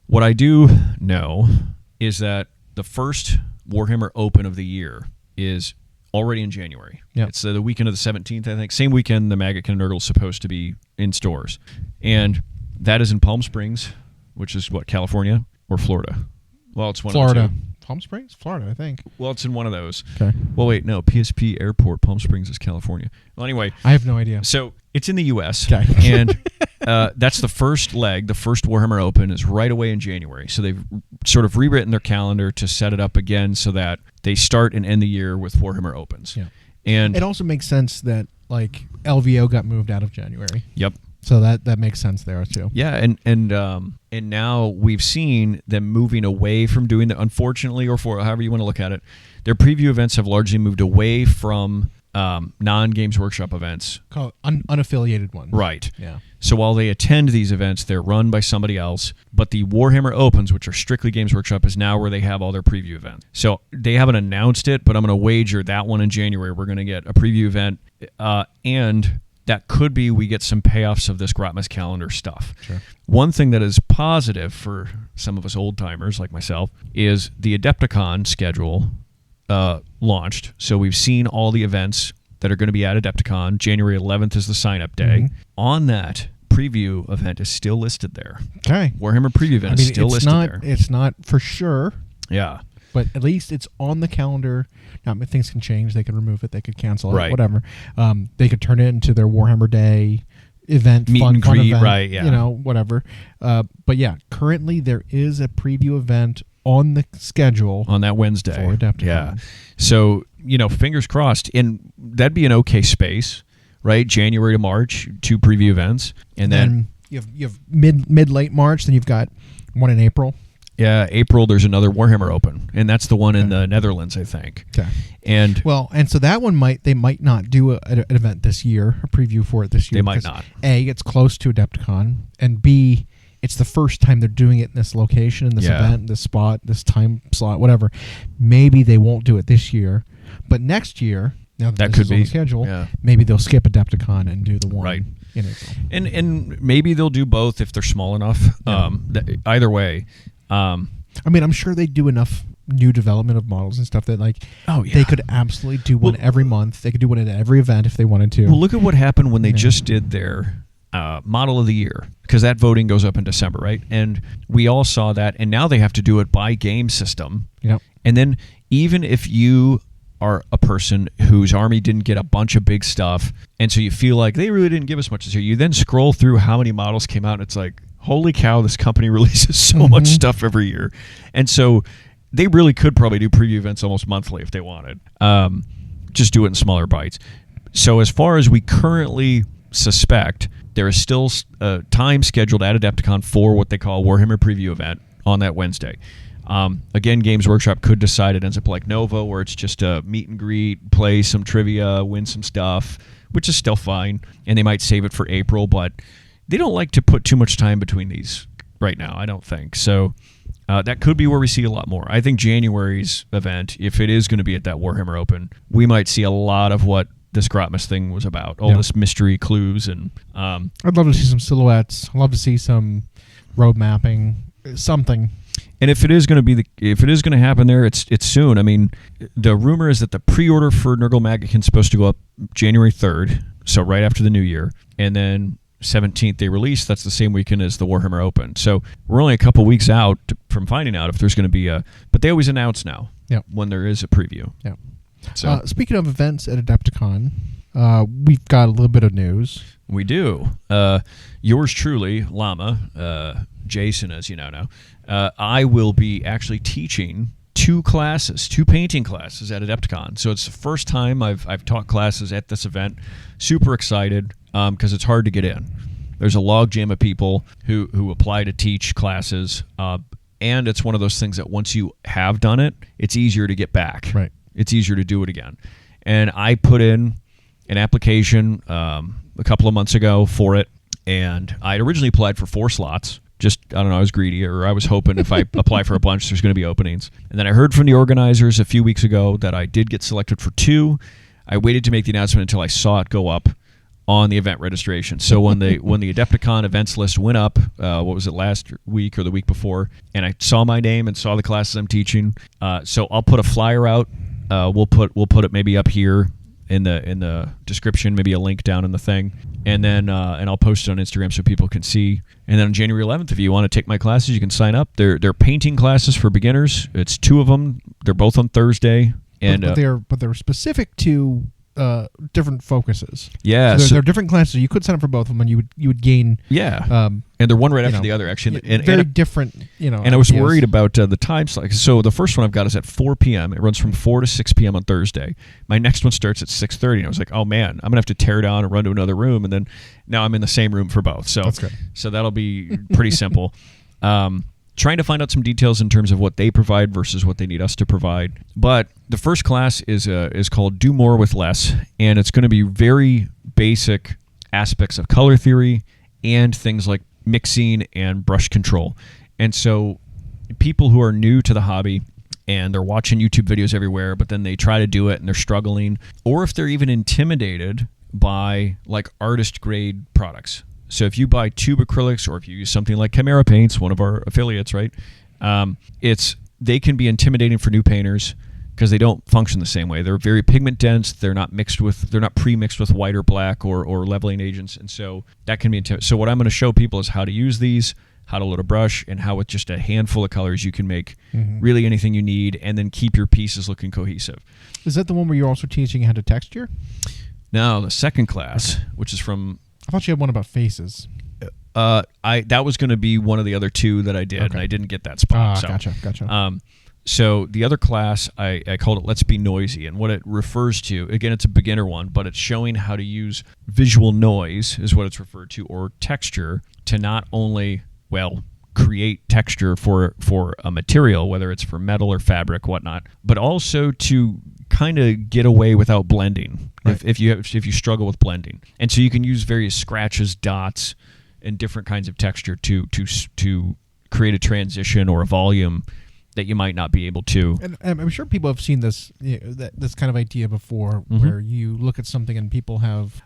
What I do know is that the first Warhammer Open of the year is already in January. Yep. It's the weekend of the 17th, I think. Same weekend the Maggotkin of Nurgle is supposed to be in stores. And that is in Palm Springs, which is what, California or Florida? Well, it's one Florida. of the two. Palm Springs? Florida, I think. Well, it's in one of those. Okay. Well, wait, no. PSP Airport, Palm Springs is California. Well, anyway. I have no idea. So it's in the U.S. Okay. And that's the first leg. The first Warhammer Open is right away in January. So they've sort of rewritten their calendar to set it up again so that they start and end the year with Warhammer Opens. Yeah. And it also makes sense that like LVO got moved out of January. Yep. So that makes sense there too. Yeah, and now we've seen them moving away from doing that. Unfortunately, or for however you want to look at it, their preview events have largely moved away from non-Games Workshop events. Called unaffiliated ones. Right. Yeah. So while they attend these events, they're run by somebody else. But the Warhammer Opens, which are strictly Games Workshop, is now where they have all their preview events. So they haven't announced it, but I'm going to wager that one in January we're going to get a preview event, and that could be we get some payoffs of this Grotmas Calendar stuff. Sure. One thing that is positive for some of us old-timers like myself is the Adepticon schedule launched. So we've seen all the events that are going to be at Adepticon. January 11th is the sign-up day. On that, preview event is still listed there. Okay. Warhammer preview event is still listed there. It's not for sure. Yeah. but at least it's on the calendar. Now, things can change. They could remove it. They could cancel it. Right. Whatever. They could turn it into their Warhammer Day event, Meet fun and greet, event, right, yeah. You know, whatever. But yeah, currently there is a preview event on the schedule on that Wednesday. for Adepticon. Yeah. So, fingers crossed. And that'd be an okay space, right? January to March, 2 preview events. And then you have mid late March, then you've got one in April. Yeah, April there's another Warhammer Open, and that's the one in the Netherlands, I think. Okay. And so that one they might not do an event this year, a preview for it this year. They might not. A, it's close to Adepticon, and B, it's the first time they're doing it in this location, in this event, this spot, this time slot, whatever. Maybe they won't do it this year, but next year, now that could this is on be the schedule, yeah. maybe they'll skip Adepticon and do the one Right. in April. And maybe they'll do both if they're small enough. Yeah. Either way. I mean, I'm sure they do enough new development of models and stuff that they could absolutely do one every month. They could do one at every event if they wanted to. Well, look at what happened when they just did their model of the year, because that voting goes up in December, right? And we all saw that, and now they have to do it by game system. Yep. And then even if you are a person whose army didn't get a bunch of big stuff, and so you feel like they really didn't give us much this year, you then scroll through how many models came out, and it's like, holy cow, this company releases so much stuff every year. And so they really could probably do preview events almost monthly if they wanted. Just do it in smaller bites. So as far as we currently suspect, there is still time scheduled at Adepticon for what they call a Warhammer preview event on that Wednesday. Again, Games Workshop could decide it ends up like Nova, where it's just a meet and greet, play some trivia, win some stuff, which is still fine. And they might save it for April, but they don't like to put too much time between these right now, I don't think. So that could be where we see a lot more. I think January's event, if it is going to be at that Warhammer Open, we might see a lot of what this Grotmas thing was about, all this mystery clues. And I'd love to see some silhouettes. I'd love to see some road mapping, something. And if it is going to happen there, it's soon. I mean, the rumor is that the pre-order for Nurgle Maggotkin is supposed to go up January 3rd, so right after the new year, and then 17th they release. That's the same weekend as the Warhammer Open. So we're only a couple weeks out from finding out if there's going to be but they always announce now when there is a preview. Yeah. So speaking of events at Adepticon, we've got a little bit of news. We do. Yours truly, Llama, Jason, as you know, I will be actually teaching 2 painting classes at Adepticon. So it's the first time I've taught classes at this event. Super excited because it's hard to get in. There's a logjam of people who apply to teach classes, and it's one of those things that once you have done it, it's easier to get back. Right. It's easier to do it again. And I put in an application a couple of months ago for it, and I had originally applied for 4 slots. Just, I don't know, I was greedy, or I was hoping if I apply for a bunch, there's going to be openings. And then I heard from the organizers a few weeks ago that I did get selected for 2. I waited to make the announcement until I saw it go up on the event registration. So when the Adepticon events list went up, what was it, last week or the week before, and I saw my name and saw the classes I'm teaching, so I'll put a flyer out. We'll put it maybe up here in the description, maybe a link down in the thing, and then and I'll post it on Instagram so people can see. And then on January 11th, if you want to take my classes, you can sign up. They're painting classes for beginners. It's 2 of them. They're both on Thursday, and but they're specific to different focuses. Yeah, so they're different classes. You could sign up for both of them, and you would gain. Yeah, and they're one right after the other, actually. And very different, And I was worried about the time slot. So the first one I've got is at 4 p.m. It runs from 4 to 6 p.m. on Thursday. My next one starts at 6:30, and I was like, oh man, I'm gonna have to tear down and run to another room, and then now I'm in the same room for both. So that's good. So that'll be pretty simple. Trying to find out some details in terms of what they provide versus what they need us to provide. But the first class is called Do More with Less, and it's going to be very basic aspects of color theory and things like mixing and brush control. And so people who are new to the hobby and they're watching YouTube videos everywhere, but then they try to do it and they're struggling, or if they're even intimidated by like artist grade products. So if you buy tube acrylics, or if you use something like Chimera Paints, one of our affiliates, right? They can be intimidating for new painters because they don't function the same way. They're very pigment dense. They're not pre-mixed with white or black or leveling agents, and so that can be intimidating. So what I'm going to show people is how to use these, how to load a brush, and how with just a handful of colors you can make really anything you need and then keep your pieces looking cohesive. Is that the one where you're also teaching how to texture? Now, the second class, which is from... I thought you had one about faces. That was going to be one of the other two that I did, and I didn't get that spot. Gotcha. So the other class, I called it Let's Be Noisy, and what it refers to, again, it's a beginner one, but it's showing how to use visual noise, is what it's referred to, or texture, to not only, create texture for a material, whether it's for metal or fabric, whatnot, but also to kind of get away without blending, right. if you struggle with blending. And so you can use various scratches, dots, and different kinds of texture to create a transition or a volume that you might not be able to. And I'm sure people have seen this this kind of idea before, where you look at something and people have,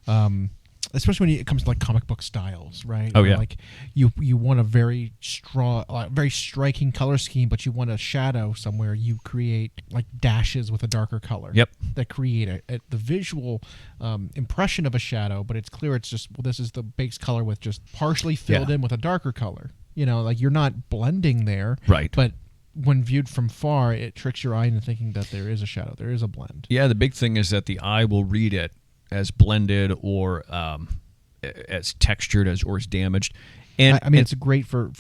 especially when it comes to like comic book styles, right? Oh yeah. Like you want a very strong, very striking color scheme, but you want a shadow somewhere. You create like dashes with a darker color. Yep. That create the visual impression of a shadow, but it's clear it's just this is the base color with just partially filled in with a darker color. Like you're not blending there, right? But when viewed from far, it tricks your eye into thinking that there is a shadow, there is a blend. Yeah, the big thing is that the eye will read it as blended or as textured or as damaged. And it's great for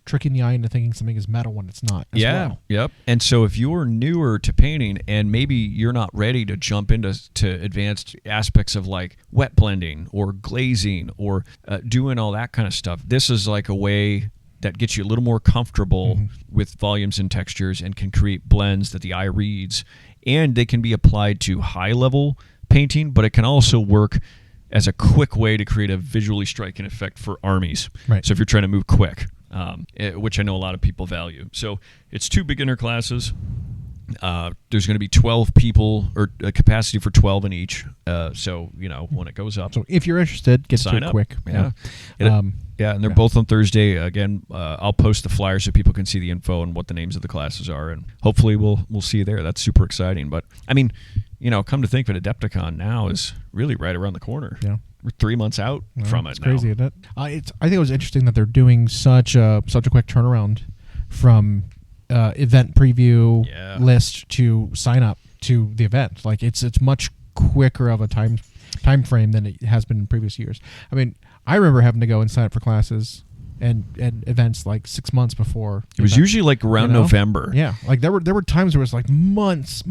tricking the eye into thinking something is metal when it's not. Yep. And so if you're newer to painting and maybe you're not ready to jump into advanced aspects of like wet blending or glazing or doing all that kind of stuff, this is like a way that gets you a little more comfortable with volumes and textures and can create blends that the eye reads. And they can be applied to high-level painting, but it can also work as a quick way to create a visually striking effect for armies. Right. So if you're trying to move quick, which I know a lot of people value. So it's 2 beginner classes. There's going to be 12 people, or a capacity for 12 in each. So, when it goes up. So if you're interested, get to it quick. Yeah. And they're both on Thursday. Again, I'll post the flyer so people can see the info and what the names of the classes are, and hopefully we'll see you there. That's super exciting. But, I mean, come to think of it, Adepticon now is really right around the corner. Yeah. We're 3 months out from it it's now. Crazy, isn't it? I think it was interesting that they're doing such a quick turnaround from event preview list to sign up to the event. Like it's much quicker of a time frame than it has been in previous years. I mean, I remember having to go and sign up for classes and events like 6 months before. It was usually like around November. Yeah, like there were times where it was like months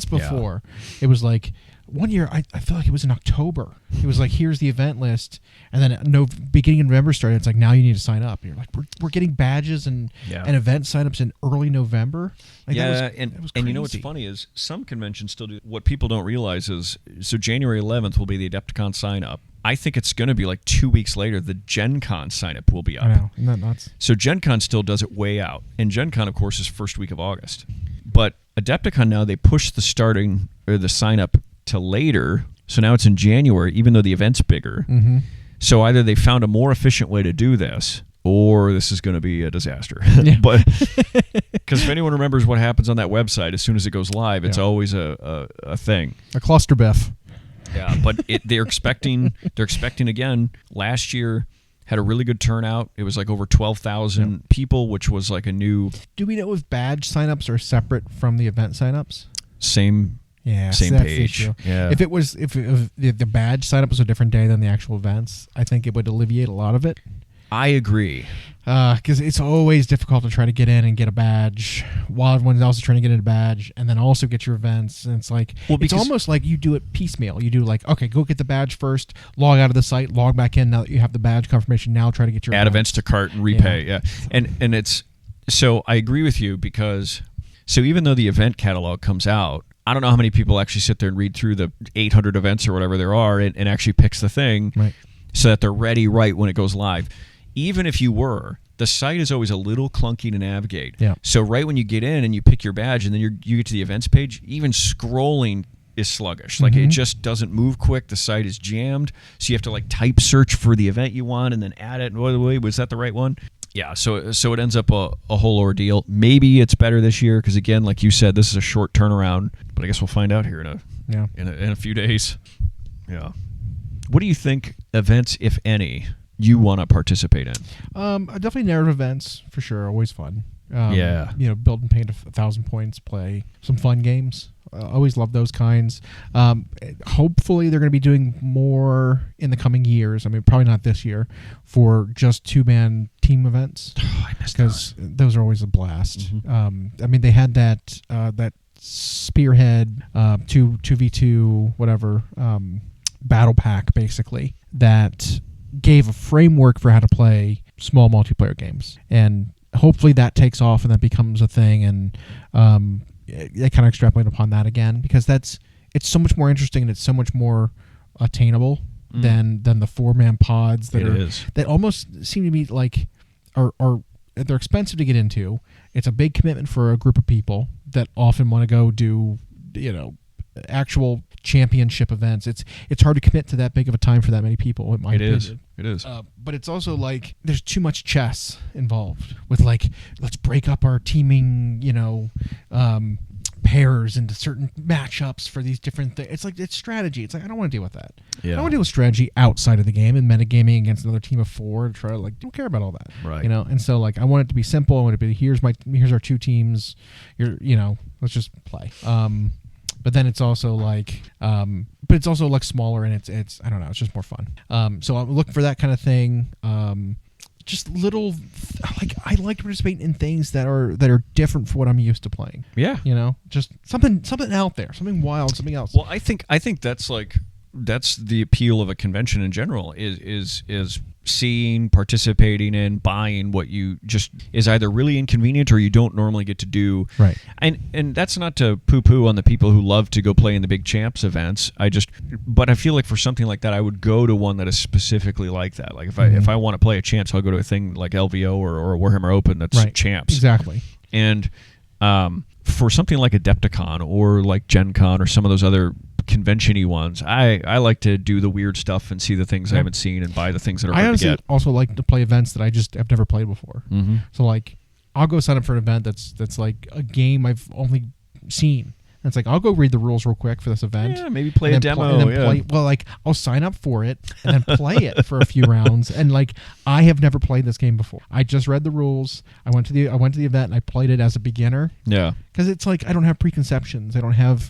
before. Yeah. It was like one year I feel like it was in October. It was like, here's the event list, and then beginning of November started. It's like, now you need to sign up. And you're like, we're getting badges and event signups in early November. Like and you know what's funny is some conventions still do. What people don't realize is, so January 11th will be the Adepticon sign up. I think it's going to be like 2 weeks later, the Gen Con sign up will be up. I know, isn't that nuts? So Gen Con still does it way out, and Gen Con, of course, is first week of August. But Adepticon now, they push the sign up to later, so now it's in January, even though the event's bigger. Mm-hmm. So either they found a more efficient way to do this, or this is going to be a disaster. But because if anyone remembers what happens on that website, as soon as it goes live, it's always a thing. A cluster biff. Yeah, but they're expecting again. Last year had a really good turnout. It was like over 12,000 people, which was like a new. Do we know if badge signups are separate from the event signups? Same page. Yeah. If the badge signup was a different day than the actual events, I think it would alleviate a lot of it. I agree. Because it's always difficult to try to get in and get a badge while everyone else is trying to get in a badge, and then also get your events. And it's like, it's almost like you do it piecemeal. You do like, okay, go get the badge first, log out of the site, log back in. Now that you have the badge confirmation, now try to get your add events to cart and repay. Yeah. And it's, so I agree with you, because so even though the event catalog comes out, I don't know how many people actually sit there and read through the 800 events or whatever there are and actually picks the thing so that they're ready right when it goes live. Even if you were, the site is always a little clunky to navigate. Yeah. So right when you get in and you pick your badge and then you get to the events page, even scrolling is sluggish. Like it just doesn't move quick. The site is jammed. So you have to like type search for the event you want and then add it. Wait, was that the right one? Yeah, so it ends up a whole ordeal. Maybe it's better this year because, again, like you said, this is a short turnaround. But I guess we'll find out here in a few days. Yeah. What do you think events, if any, you want to participate in? Definitely narrative events for sure. Always fun. Yeah. Build and paint 1,000 points, play some fun games. Always love those kinds. Hopefully they're going to be doing more in the coming years. I mean, probably not this year, for just 2-man team events. I missed because those are always a blast. Mm-hmm. I mean, they had that Spearhead 2v2 whatever battle pack basically that gave a framework for how to play small multiplayer games, and hopefully that takes off and that becomes a thing, and they kind of extrapolate upon that again, because it's so much more interesting and it's so much more attainable than the 4-man pods that almost seem to be like are they're expensive to get into. It's a big commitment for a group of people that often want to go do actual championship events. It's hard to commit to that big of a time for that many people, in my opinion. It is. But it's also like there's too much chess involved with like, let's break up our teaming, pairs into certain matchups for these different things. It's like, it's strategy. It's like, I don't want to deal with that. Yeah. I don't want to deal with strategy outside of the game and metagaming against another team of 4 to try to don't care about all that. Right. And so like I want it to be simple. I want it to be here's our 2 teams. Let's just play. But then it's also like, smaller, and it's I don't know, it's just more fun. So I'm looking for that kind of thing. Just little, I like to participate in things that are different from what I'm used to playing. Yeah. Just something out there, something wild, something else. Well, I think that's the appeal of a convention in general is seeing, participating in, buying what you just is either really inconvenient or you don't normally get to do. Right. And that's not to poo-poo on the people who love to go play in the big champs events. But I feel like for something like that, I would go to one that is specifically like that. Like if I want to play a champs, I'll go to a thing like LVO or a Warhammer Open that's champs. Exactly. And for something like Adepticon or like Gen Con or some of those other convention-y ones, I like to do the weird stuff and see the things I haven't seen and buy the things that are hard to get. I also like to play events that I've never played before. Mm-hmm. So like I'll go sign up for an event that's like a game I've only seen. And it's like, I'll go read the rules real quick for this event. Yeah, maybe play a demo. I'll sign up for it and then play it for a few rounds. And like, I have never played this game before. I just read the rules. I went to the event and I played it as a beginner. Yeah. Because it's like, I don't have preconceptions. I don't have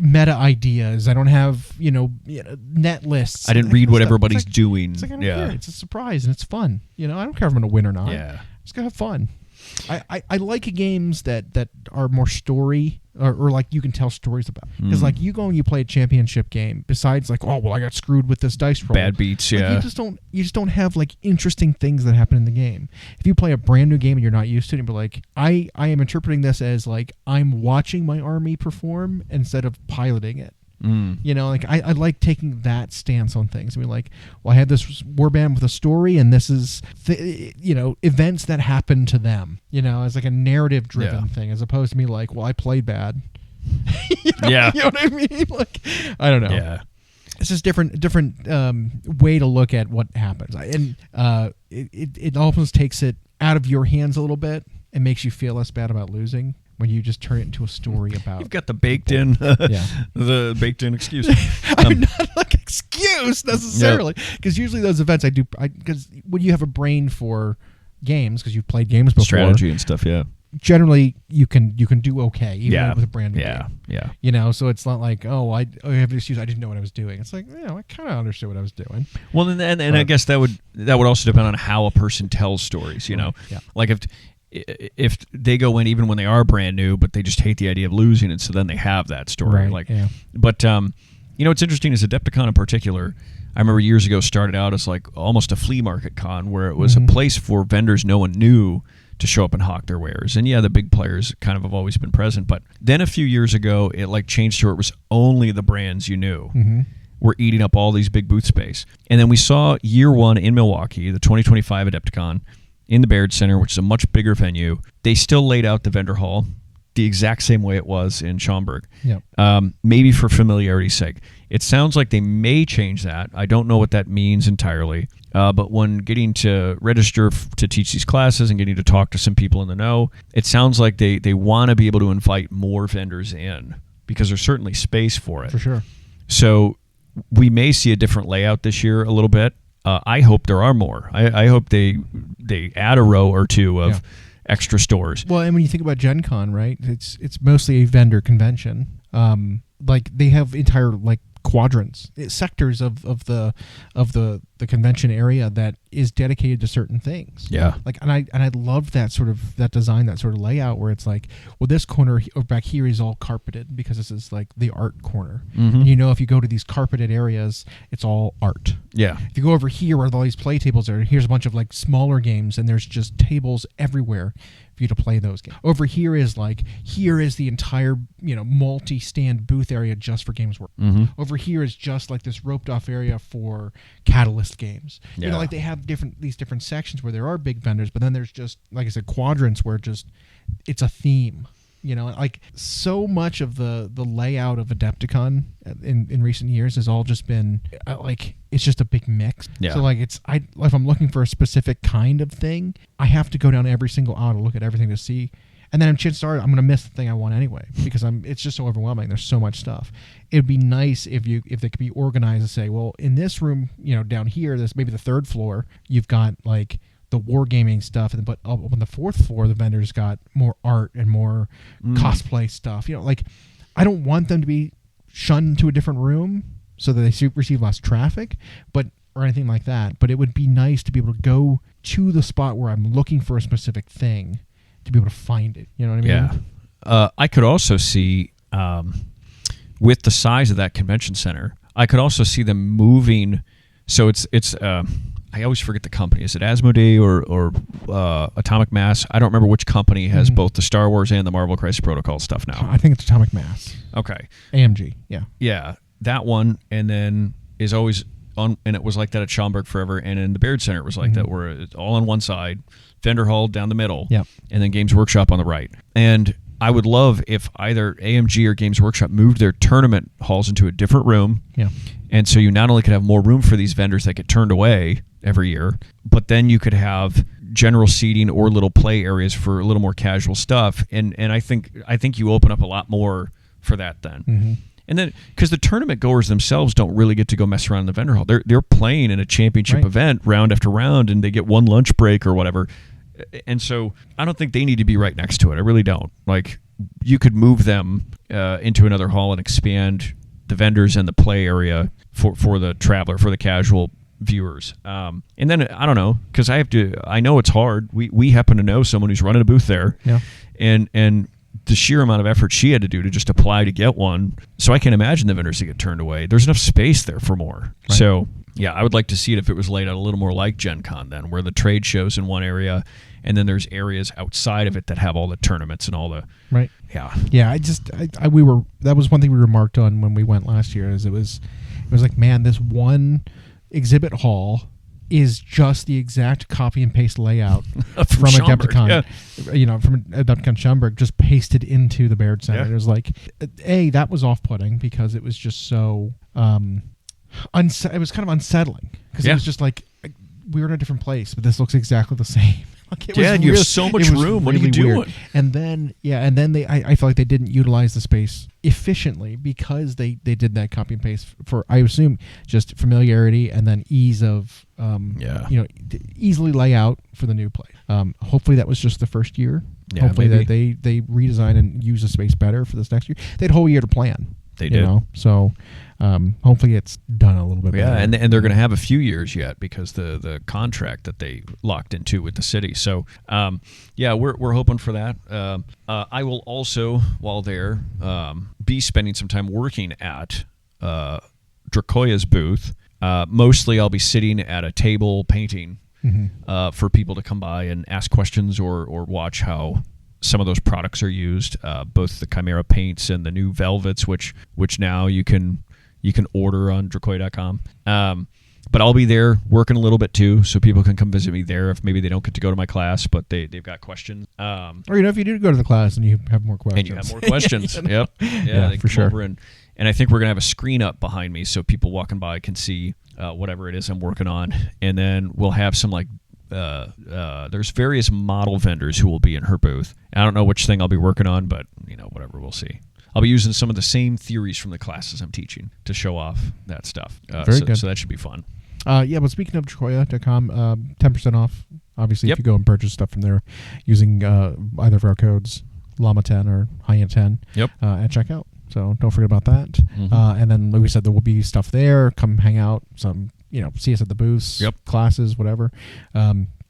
meta ideas. I don't have, net lists. I didn't read what everybody's doing. It's like, I don't care. It's a surprise and it's fun. I don't care if I'm going to win or not. Yeah. I'm just going to have fun. I like games that are more story or like you can tell stories about. Because like you go and you play a championship game, besides like, oh well, I got screwed with this dice roll. Bad beats, yeah. You just don't have like interesting things that happen in the game. If you play a brand new game and you're not used to it, and be like, I am interpreting this as like I'm watching my army perform instead of piloting it. I like taking that stance on things. I mean, like, well, I had this warband with a story, and this is, events that happen to them, as like a narrative-driven thing, as opposed to me like, well, I played bad. Yeah. You know what I mean? Like, I don't know. Yeah. It's just different way to look at what happens. And it almost takes it out of your hands a little bit and makes you feel less bad about losing. When you just turn it into a story about, you've got the baked-in, the baked-in excuse. I'm not like excuse necessarily, because usually those events because when you have a brain for games, because you've played games before, strategy and stuff, generally you can do okay even with a brand new game. Yeah. So it's not like, oh, I have an excuse, I didn't know what I was doing. It's like, I kind of understood what I was doing. Well, and I guess that would also depend on how a person tells stories. Like if they go in even when they are brand new, but they just hate the idea of losing, and so then they have that story. But what's interesting is Adepticon in particular. I remember years ago started out as like almost a flea market con where it was a place for vendors no one knew to show up and hawk their wares. And the big players kind of have always been present. But then a few years ago, it like changed to where it was only the brands you knew were eating up all these big booth space. And then we saw year one in Milwaukee, the 2025 Adepticon, in the Baird Center, which is a much bigger venue. They still laid out the vendor hall the exact same way it was in Schaumburg. Maybe for familiarity's sake. It sounds like they may change that. I don't know what that means entirely. But when getting to register to teach these classes and getting to talk to some people in the know, it sounds like they want to be able to invite more vendors in because there's certainly space for it. For sure. So we may see a different layout this year a little bit. I hope there are more. I hope they add a row or two of extra stores. Well, and when you think about Gen Con, right, it's mostly a vendor convention. Like they have entire like quadrants, sectors of the convention area that is dedicated to certain things. Yeah. Like and I love that sort of that design, that sort of layout where it's like, well, this corner back here is all carpeted because this is like the art corner. Mm-hmm. And you know, if you go to these carpeted areas, it's all art. Yeah. If you go over here where all these play tables are, here's a bunch of like smaller games and there's just tables everywhere for you to play those games. Over here is the entire, multi-stand booth area just for Games Workshop. Mm-hmm. Over here is just like this roped off area for Catalyst games. Yeah. Like they have these different sections where there are big vendors, but then there's just, like I said, quadrants where it's a theme. Like so much of the layout of Adepticon in recent years has all just been like it's just a big mix. Yeah. So like if I'm looking for a specific kind of thing, I have to go down every single aisle to look at everything to see, and then chances are I'm going to miss the thing I want anyway because it's just so overwhelming. There's so much stuff. It'd be nice if they could be organized and say, well, in this room, down here, there's maybe the third floor, you've got like the wargaming stuff, but on the fourth floor, the vendors got more art and more cosplay stuff. Like I don't want them to be shunned to a different room so that they receive less traffic, or anything like that. But it would be nice to be able to go to the spot where I'm looking for a specific thing to be able to find it. You know what I mean? Yeah. I could also see, with the size of that convention center, I could also see them moving. So it's I always forget the company. Is it Asmodee or Atomic Mass? I don't remember which company has both the Star Wars and the Marvel Crisis Protocol stuff now. I think it's Atomic Mass. Okay. AMG, yeah. Yeah, that one, and then is always on, and it was like that at Schaumburg forever, and in the Baird Center it was like that, where it's all on one side, vendor hall down the middle, and then Games Workshop on the right. And I would love if either AMG or Games Workshop moved their tournament halls into a different room. Yeah. And so you not only could have more room for these vendors that get turned away every year, but then you could have general seating or little play areas for a little more casual stuff. And I think you open up a lot more for that then. Mm-hmm. And then because the tournament goers themselves don't really get to go mess around in the vendor hall. They're playing in a championship event round after round, and they get one lunch break or whatever. And so I don't think they need to be right next to it. I really don't. Like you could move them into another hall and expand the vendors and the play area for the traveler, for the casual viewers. And then I don't know, because I know it's hard. We happen to know someone who's running a booth there. Yeah. And the sheer amount of effort she had to do to just apply to get one. So I can imagine the vendors that get turned away. There's enough space there for more. Right. So yeah, I would like to see it if it was laid out a little more like Gen Con then, where the trade shows in one area and then there's areas outside of it that have all the tournaments and all the yeah that was one thing we remarked on when we went last year, is it was like, man, this one exhibit hall is just the exact copy and paste layout from Adepticon, from Adepticon Schaumburg, just pasted into the Baird Center. It was like, that was off-putting because it was just so it was kind of unsettling because it was just like we were in a different place, but this looks exactly the same. Like it was and you have so much room. What are you doing? Weird. And then I feel like they didn't utilize the space efficiently because they did that copy and paste for, I assume, just familiarity and then ease of easily lay out for the new play. Hopefully that was just the first year. Yeah, hopefully that they redesign and use the space better for this next year. They had a whole year to plan. They did. So hopefully it's done a little bit better. Yeah, and they're going to have a few years yet because the contract that they locked into with the city. So, we're hoping for that. I will also, while there, be spending some time working at Dracoya's booth. Mostly I'll be sitting at a table painting for people to come by and ask questions or watch how some of those products are used, both the Chimera paints and the new velvets, which now you can order on Dracoya.com. But I'll be there working a little bit too, so people can come visit me there if maybe they don't get to go to my class, but they've got questions. Or if you do go to the class and you have more questions. And you have more questions. Yep. Yeah, they for sure. Over and I think we're gonna have a screen up behind me so people walking by can see whatever it is I'm working on, and then we'll have some there's various model vendors who will be in her booth. I don't know which thing I'll be working on, but whatever, we'll see. I'll be using some of the same theories from the classes I'm teaching to show off that stuff. Very good. So that should be fun. But speaking of Troya.com, 10% off. Obviously, Yep. if you go and purchase stuff from there using either of our codes, Llama 10 or Hyena 10, Yep. at checkout. So don't forget about that. Mhm. And then, like we said, there will be stuff there. Come hang out. See us at the booths, Yep. classes, whatever.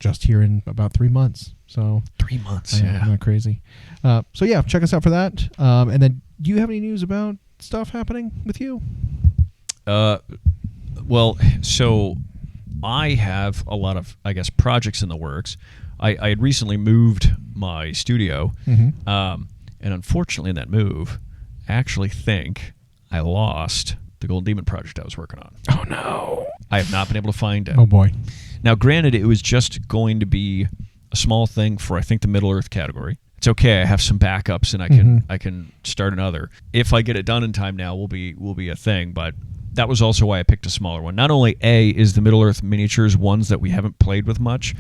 Just here in about 3 months. So 3 months. isn't that crazy? Check us out for that. And then, do you have any news about stuff happening with you? Well, so I have a lot of, I guess, projects in the works. I had recently moved my studio, Mm-hmm. and unfortunately in that move, I actually think I lost the Golden Demon project I was working on. Oh, no. I have not been able to find it. Oh, boy. Now, granted, it was just going to be a small thing for, I think, the Middle Earth category. It's okay. I have some backups, and I can start another. If I get it done in time now, will be a thing. But that was also why I picked a smaller one. Not only is the Middle Earth miniatures ones that we haven't played with much.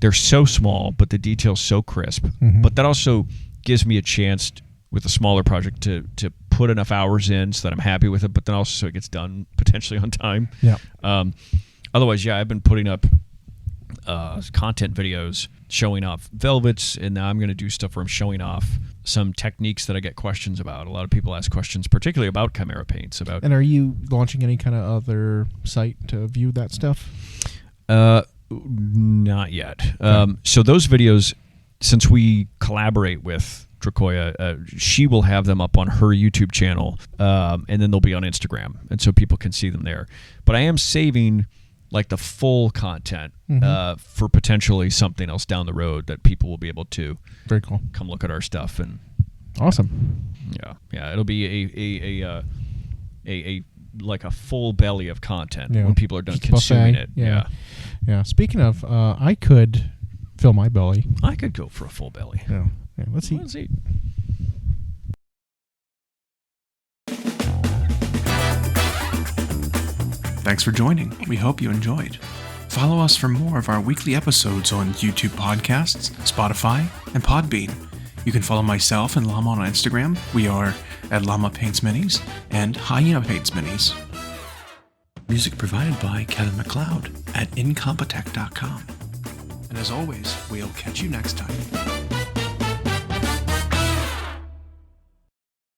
They're so small, but the detail's so crisp. Mhm. But that also gives me a chance with a smaller project to put enough hours in so that I'm happy with it, but then also so it gets done potentially on time. Yeah. Otherwise, I've been putting up content videos showing off velvets, and now I'm going to do stuff where I'm showing off some techniques that I get questions about. A lot of people ask questions, particularly about Chimera paints. And are you launching any kind of other site to view that stuff? Not yet. So those videos, since we collaborate with Dracoya, she will have them up on her YouTube channel, and then they'll be on Instagram, and so people can see them there. But I am saving like the full content for potentially something else down the road that people will be able to Very cool. come look at our stuff. And Awesome. yeah, it'll be a like a full belly of content Yeah. when people are done Just a consuming buffet. it. Yeah. Speaking of, I could fill my belly. I could go for a full belly. Yeah. Let's eat. Let's eat. Thanks for joining. We hope you enjoyed. Follow us for more of our weekly episodes on YouTube Podcasts, Spotify, and Podbean. You can follow myself and Llama on Instagram. We are at Llama Paints Minis and Hyena Paints Minis. Music provided by Kevin MacLeod at incompetech.com. And as always, we'll catch you next time.